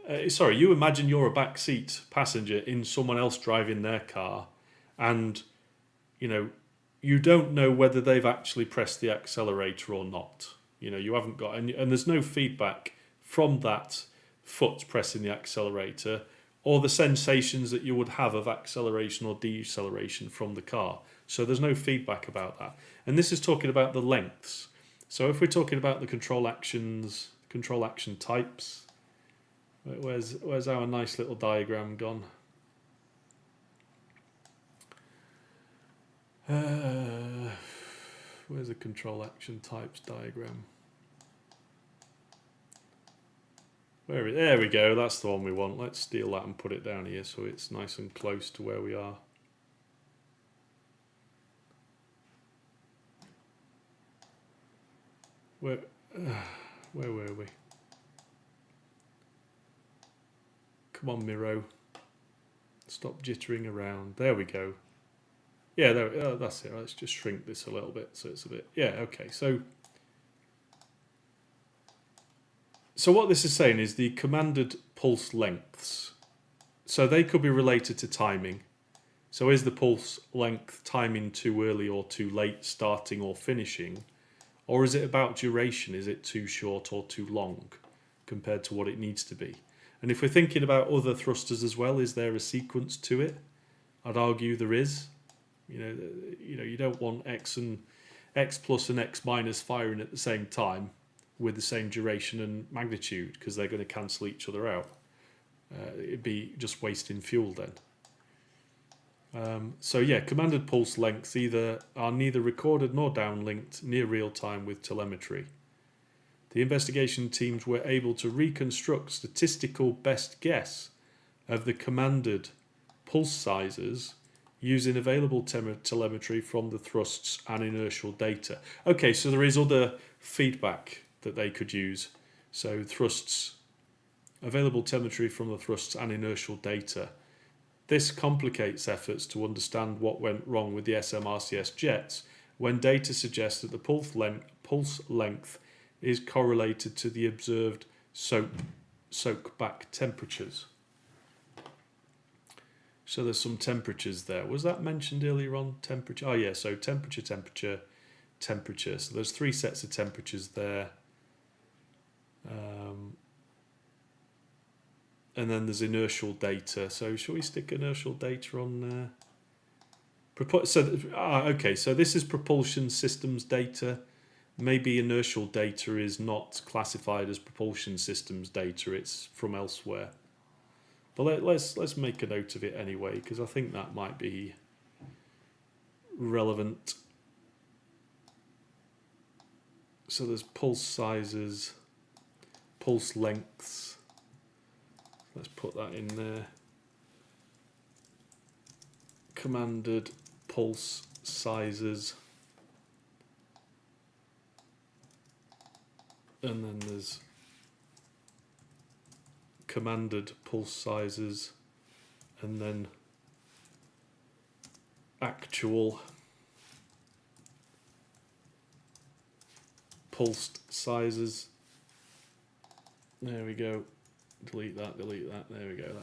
you imagine you're a backseat passenger in someone else driving their car, and you don't know whether they've actually pressed the accelerator or not. You haven't got, and there's no feedback from that foot pressing the accelerator or the sensations that you would have of acceleration or deceleration from the car. So there's no feedback about that. And this is talking about the lengths. So if we're talking about the control action types, where's our nice little diagram gone? Where's the control action types diagram? There we go, that's the one we want. Let's steal that and put it down here so it's nice and close to where we are. Where were we? Come on, Miro. Stop jittering around. There we go. Yeah, that's it. Let's just shrink this a little bit so it's a bit... Yeah, okay. So what this is saying is the commanded pulse lengths. So they could be related to timing. So is the pulse length timing too early or too late, starting or finishing? Or is it about duration? Is it too short or too long compared to what it needs to be? And if we're thinking about other thrusters as well, is there a sequence to it? I'd argue there is. You don't want X plus and X minus firing at the same time with the same duration and magnitude, because they're going to cancel each other out. It'd be just wasting fuel then. So yeah, commanded pulse lengths are neither recorded nor downlinked near real time with telemetry. The investigation teams were able to reconstruct statistical best guess of the commanded pulse sizes using available telemetry from the thrusts and inertial data. Okay, so there is other feedback that they could use. So thrusts, available telemetry from the thrusts and inertial data. This complicates efforts to understand what went wrong with the SMRCS jets when data suggests that the pulse length is correlated to the observed soak back temperatures. So there's some temperatures there. Was that mentioned earlier on? Temperature? Oh yeah, so temperature. So there's 3 sets of temperatures there. And then there's inertial data. So shall we stick inertial data on there? Okay, so this is propulsion systems data. Maybe inertial data is not classified as propulsion systems data. It's from elsewhere. But let's make a note of it anyway, because I think that might be relevant. So there's pulse sizes, pulse lengths. Let's put that in there. Commanded pulse sizes. And then there's commanded pulse sizes, and then actual pulsed sizes. There we go. Delete that, delete that. There we go.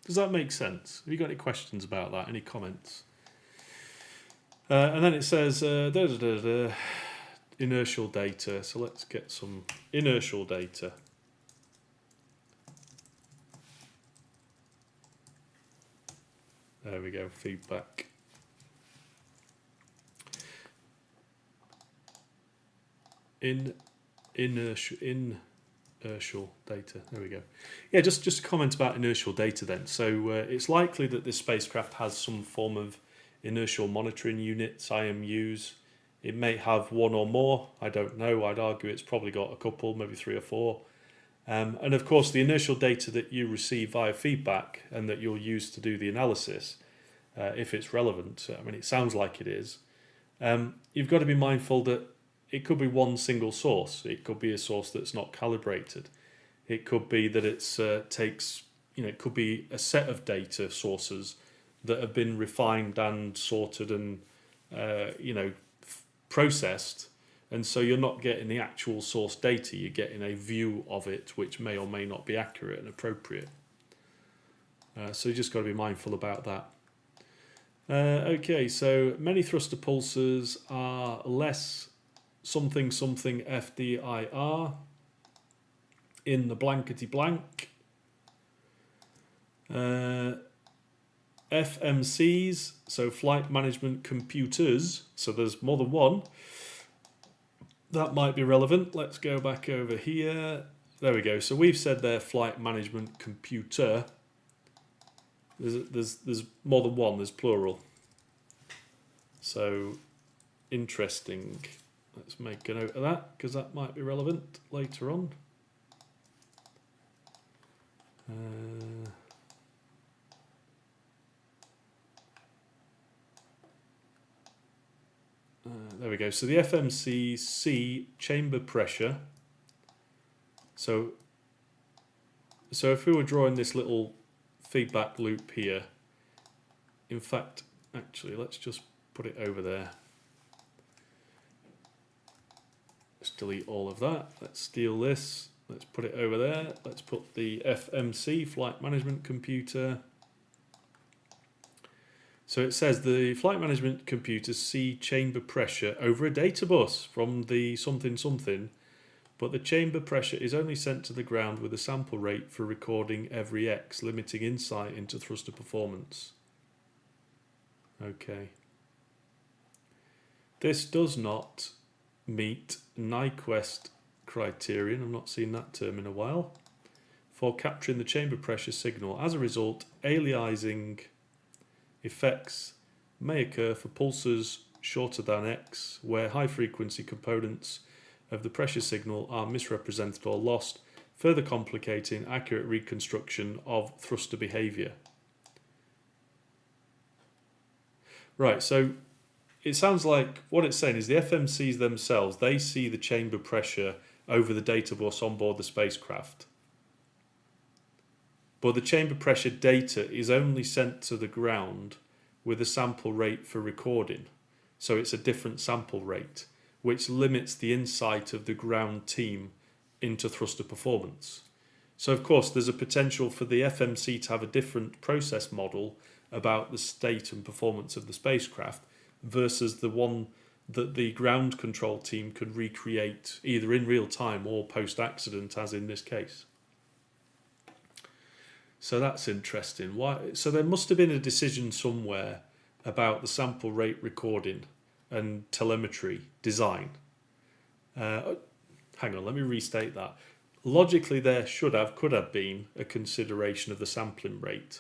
Does that make sense? Have you got any questions about that? Any comments? And then it says inertial data. So let's get some inertial data. There we go, feedback. Inertial data. There we go. Yeah, just a comment about inertial data then. So it's likely that this spacecraft has some form of inertial monitoring units, IMUs. It may have one or more. I don't know. I'd argue it's probably got a couple, maybe 3 or 4. And of course, the inertial data that you receive via feedback and that you'll use to do the analysis, if it's relevant, I mean, it sounds like it is, you've got to be mindful that it could be one single source. It could be a source that's not calibrated. It could be that it could be a set of data sources that have been refined and sorted and, processed. And so you're not getting the actual source data, you're getting a view of it which may or may not be accurate and appropriate. So you just got to be mindful about that. Okay, so many thruster pulses are less something FDIR in the blankety blank. FMCs, so flight management computers, so there's more than one. That might be relevant. Let's go back over here. There we go. So we've said there flight management computer. There's more than one. There's plural. So interesting. Let's make a note of that because that might be relevant later on. There we go. So the FMC chamber pressure. So if we were drawing this little feedback loop here, in fact, actually, let's just put it over there. Let's delete all of that. Let's steal this. Let's put it over there. Let's put the FMC, flight management computer. So it says the flight management computers see chamber pressure over a data bus from the something, but the chamber pressure is only sent to the ground with a sample rate for recording every X, limiting insight into thruster performance. Okay. This does not meet Nyquist criterion, I've not seen that term in a while, for capturing the chamber pressure signal. As a result, aliasing effects may occur for pulses shorter than X, where high-frequency components of the pressure signal are misrepresented or lost, further complicating accurate reconstruction of thruster behaviour. Right, so it sounds like what it's saying is the FMCs themselves, they see the chamber pressure over the data bus on board the spacecraft. But the chamber pressure data is only sent to the ground with a sample rate for recording. So it's a different sample rate, which limits the insight of the ground team into thruster performance. So of course there's a potential for the FMC to have a different process model about the state and performance of the spacecraft versus the one that the ground control team could recreate either in real time or post-accident, as in this case. So that's interesting. Why? So there must have been a decision somewhere about the sample rate recording and telemetry design. Hang on, let me restate that. Logically, there could have been a consideration of the sampling rate,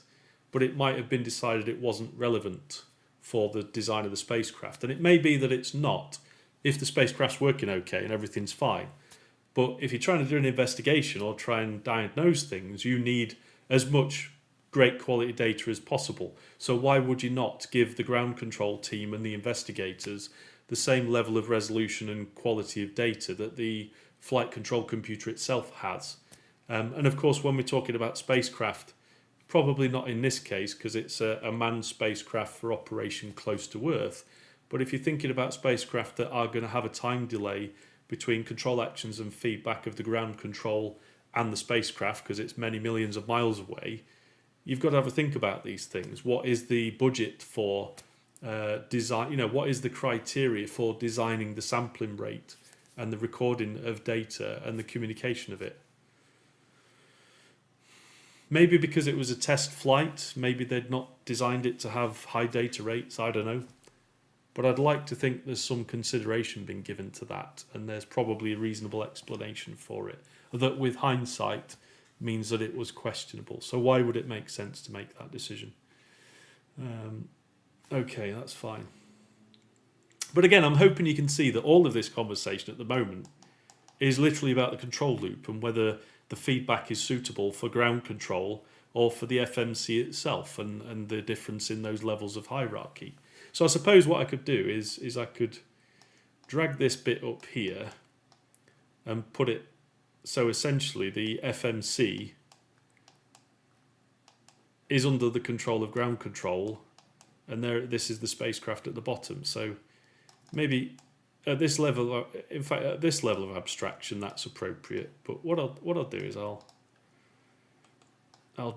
but it might have been decided it wasn't relevant for the design of the spacecraft. And it may be that it's not if the spacecraft's working okay and everything's fine. But if you're trying to do an investigation or try and diagnose things, you need as much great quality data as possible. So why would you not give the ground control team and the investigators the same level of resolution and quality of data that the flight control computer itself has? And of course, when we're talking about spacecraft, probably not in this case because it's a manned spacecraft for operation close to Earth. But if you're thinking about spacecraft that are going to have a time delay between control actions and feedback of the ground control and the spacecraft because it's many millions of miles away, you've got to have a think about these things. What is the budget for design? What is the criteria for designing the sampling rate and the recording of data and the communication of it? Maybe because it was a test flight, maybe they'd not designed it to have high data rates, I don't know. But I'd like to think there's some consideration being given to that, and there's probably a reasonable explanation for it. That with hindsight means that it was questionable. So why would it make sense to make that decision? Okay, that's fine. But again, I'm hoping you can see that all of this conversation at the moment is literally about the control loop and whether the feedback is suitable for ground control or for the FMC itself and the difference in those levels of hierarchy. So I suppose what I could do is I could drag this bit up here and put it so essentially the FMC is under the control of ground control and this is the spacecraft at the bottom. So maybe at this level, in fact at this level of abstraction that's appropriate, but what I'll do is I'll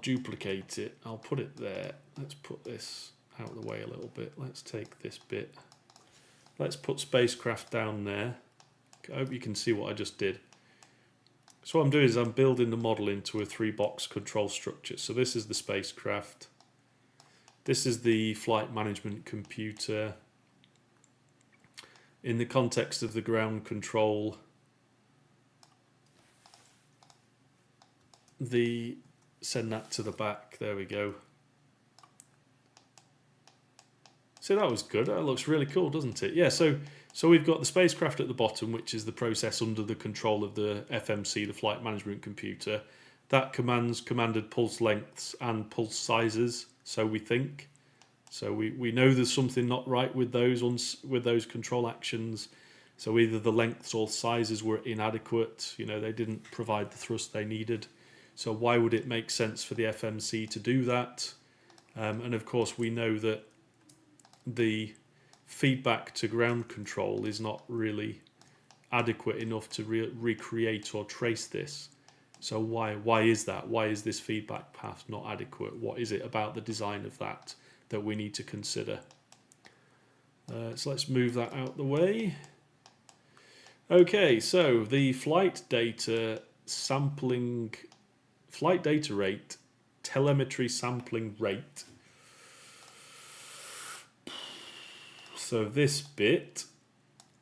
duplicate it, I'll put it there. Let's put this out of the way a little bit. Let's take this bit. Let's put spacecraft down there. I hope you can see what I just did. So what I'm doing is I'm building the model into a 3-box control structure. So this is the spacecraft. This is the flight management computer. In the context of the ground control, send that to the back. There we go. So that was good. That looks really cool, doesn't it? Yeah, so we've got the spacecraft at the bottom, which is the process under the control of the FMC, the flight management computer. That commands commanded pulse lengths and pulse sizes, so we think. So we know there's something not right with those control actions. So either the lengths or sizes were inadequate. They didn't provide the thrust they needed. So why would it make sense for the FMC to do that? And of course, we know that the feedback to ground control is not really adequate enough to recreate or trace this. So why is that? Why is this feedback path not adequate? What is it about the design of that we need to consider? So let's move that out the way. Okay, so the flight data rate, telemetry sampling rate. So this bit,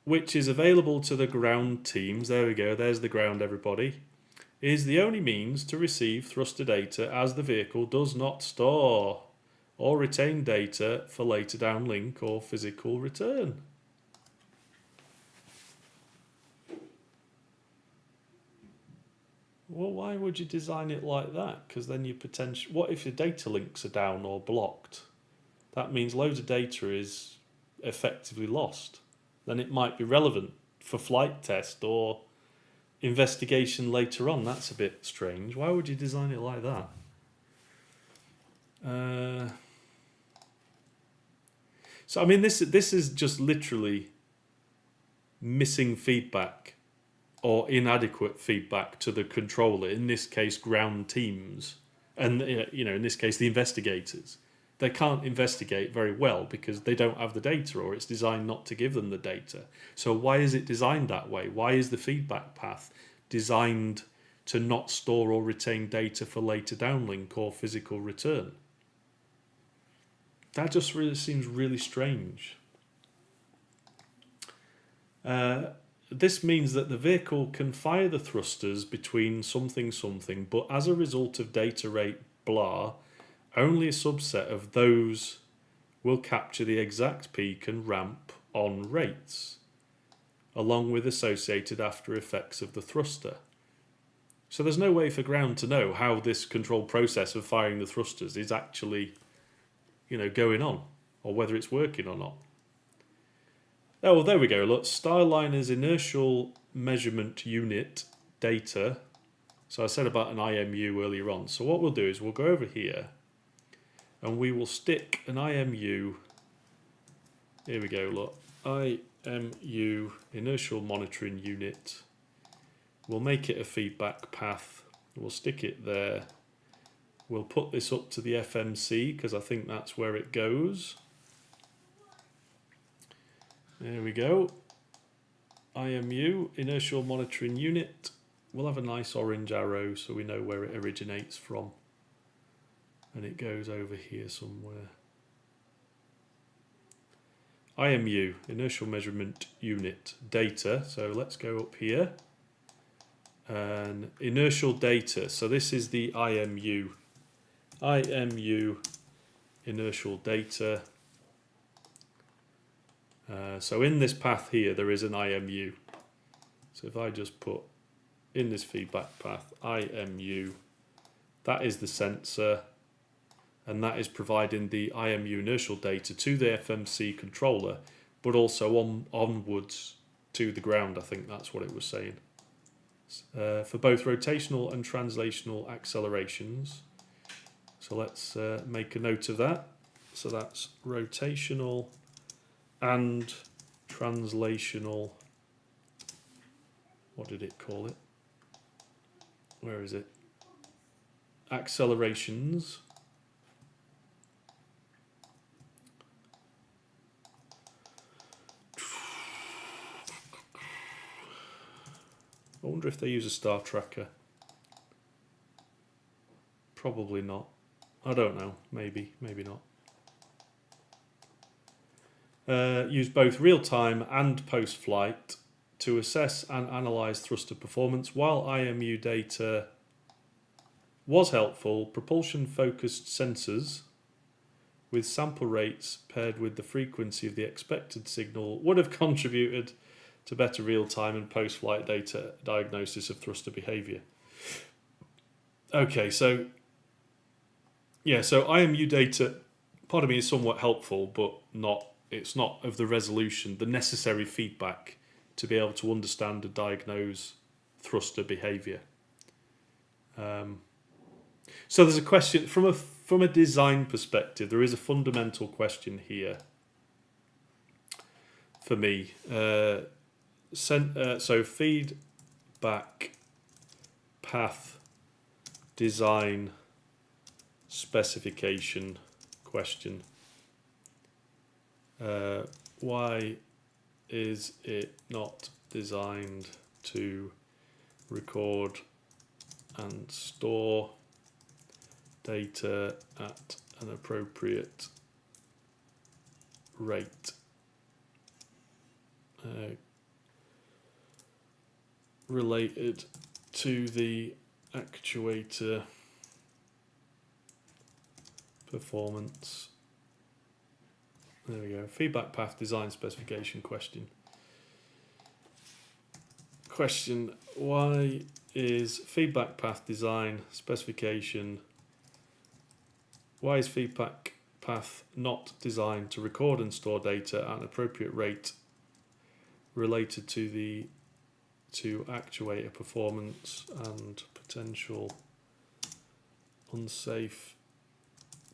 which is available to the ground teams, there we go, there's the ground everybody, is the only means to receive thruster data as the vehicle does not store or retain data for later downlink or physical return. Well, why would you design it like that? Because then you potentially, what if your data links are down or blocked? That means loads of data is effectively lost. Then it might be relevant for flight test or investigation later on. That's a bit strange. Why would you design it like that? So I mean, this is just literally missing feedback or inadequate feedback to the controller, in this case ground teams, and in this case the investigators. They can't investigate very well because they don't have the data, or it's designed not to give them the data. So why is it designed that way? Why is the feedback path designed to not store or retain data for later downlink or physical return? That just really seems really strange. This means that the vehicle can fire the thrusters between something, but as a result of data rate blah, only a subset of those will capture the exact peak and ramp on rates, along with associated after effects of the thruster. So there's no way for ground to know how this controlled process of firing the thrusters is actually, going on, or whether it's working or not. Oh, well, there we go. Look, Starliner's inertial measurement unit data. So I said about an IMU earlier on. So what we'll do is we'll go over here and we will stick an IMU. Here we go, look. IMU, inertial monitoring unit. We'll make it a feedback path. We'll stick it there. We'll put this up to the FMC because I think that's where it goes. There we go. IMU, inertial monitoring unit. We'll have a nice orange arrow so we know where it originates from. And it goes over here somewhere. IMU, inertial measurement unit, data. So let's go up here. And inertial data. So this is the IMU. IMU, inertial data. So in this path here, there is an IMU. So if I just put in this feedback path, IMU, that is the sensor, and that is providing the IMU inertial data to the FMC controller, but also onwards to the ground. I think that's what it was saying. For both rotational and translational accelerations. So let's make a note of that. So that's rotational and translational, what did it call it? Where is it? Accelerations. I wonder if they use a star tracker. Probably not. I don't know. Maybe, maybe not. Use both real-time and post-flight to assess and analyse thruster performance. While IMU data was helpful, propulsion-focused sensors with sample rates paired with the frequency of the expected signal would have contributed to better real-time and post-flight data diagnosis of thruster behaviour. Okay, so IMU data, pardon me, is somewhat helpful, but it's not of the resolution, the necessary feedback to be able to understand and diagnose thruster behaviour. So there's a question from a design perspective. There is a fundamental question here for me. So feedback path design specification question. Why is it not designed to record and store data at an appropriate rate? Related to the actuator performance. There we go. Feedback path design specification question. Question: why is feedback path design specification? Why is feedback path not designed to record and store data at an appropriate rate related to actuator performance and potential unsafe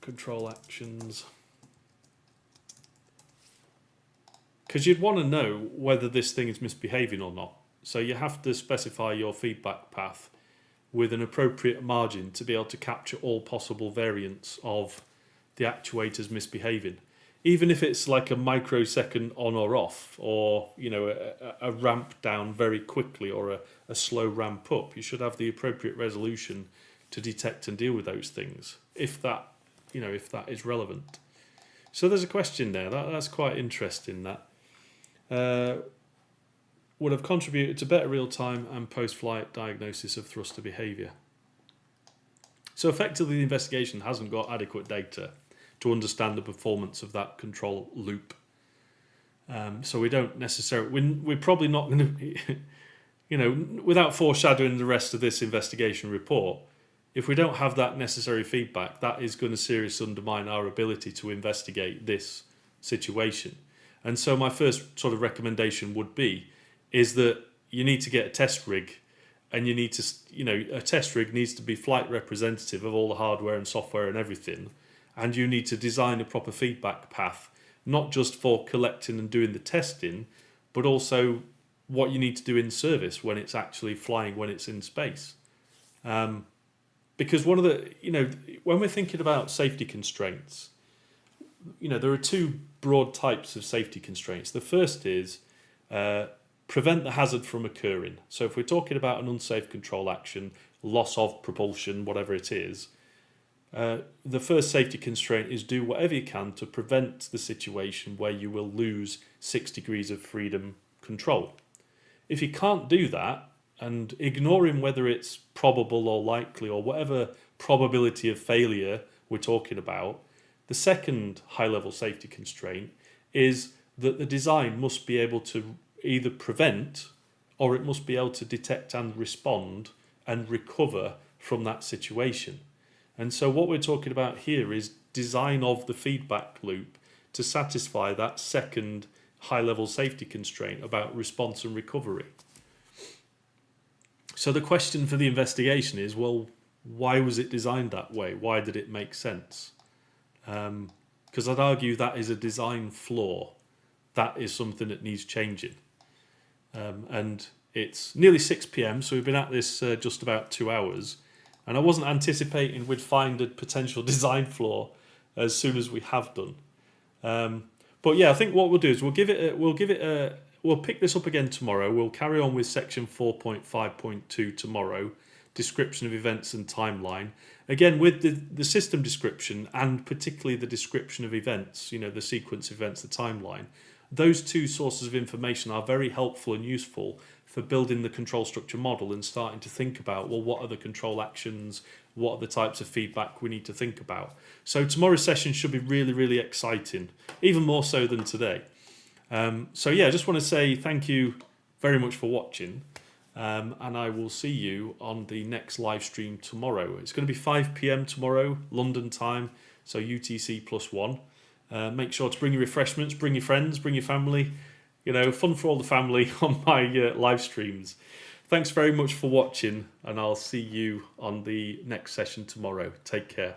control actions? Because you'd want to know whether this thing is misbehaving or not. So you have to specify your feedback path with an appropriate margin to be able to capture all possible variants of the actuators misbehaving. Even if it's like a microsecond on or off, or a ramp down very quickly, or a slow ramp up, you should have the appropriate resolution to detect and deal with those things, if that is relevant. So there's a question there. That's quite interesting. That would have contributed to better real-time and post-flight diagnosis of thruster behaviour. So effectively, the investigation hasn't got adequate data to understand the performance of that control loop. So we don't necessarily, we're probably not going to, without foreshadowing the rest of this investigation report, if we don't have that necessary feedback, that is going to seriously undermine our ability to investigate this situation. And so my first sort of recommendation would be, is that you need to get a test rig, and you need to, a test rig needs to be flight representative of all the hardware and software and everything. And you need to design a proper feedback path, not just for collecting and doing the testing, but also what you need to do in service when it's actually flying, when it's in space. Because one of the, when we're thinking about safety constraints, there are two broad types of safety constraints. The first is prevent the hazard from occurring. So if we're talking about an unsafe control action, loss of propulsion, whatever it is, the first safety constraint is do whatever you can to prevent the situation where you will lose 6 degrees of freedom control. If you can't do that, and ignoring whether it's probable or likely or whatever probability of failure we're talking about, the second high-level safety constraint is that the design must be able to either prevent, or it must be able to detect and respond and recover from that situation. And so what we're talking about here is design of the feedback loop to satisfy that second high-level safety constraint about response and recovery. So the question for the investigation is, well, why was it designed that way? Why did it make sense? Because I'd argue that is a design flaw. That is something that needs changing. And it's nearly 6 p.m, so we've been at this just about 2 hours. And I wasn't anticipating we'd find a potential design flaw as soon as we have done. But yeah, I think what we'll do is we'll pick this up again tomorrow. We'll carry on with section 4.5.2 tomorrow, description of events and timeline. Again, with the system description and particularly the description of events, the sequence of events, the timeline, those two sources of information are very helpful and useful for building the control structure model and starting to think about, well, what are the control actions? What are the types of feedback we need to think about? So tomorrow's session should be really, really exciting, even more so than today. So yeah, I just want to say thank you very much for watching, and I will see you on the next live stream tomorrow. It's going to be 5 p.m. tomorrow, London time, so UTC +1. Make sure to bring your refreshments, bring your friends, bring your family. Fun for all the family on my live streams. Thanks very much for watching, and I'll see you on the next session tomorrow. Take care.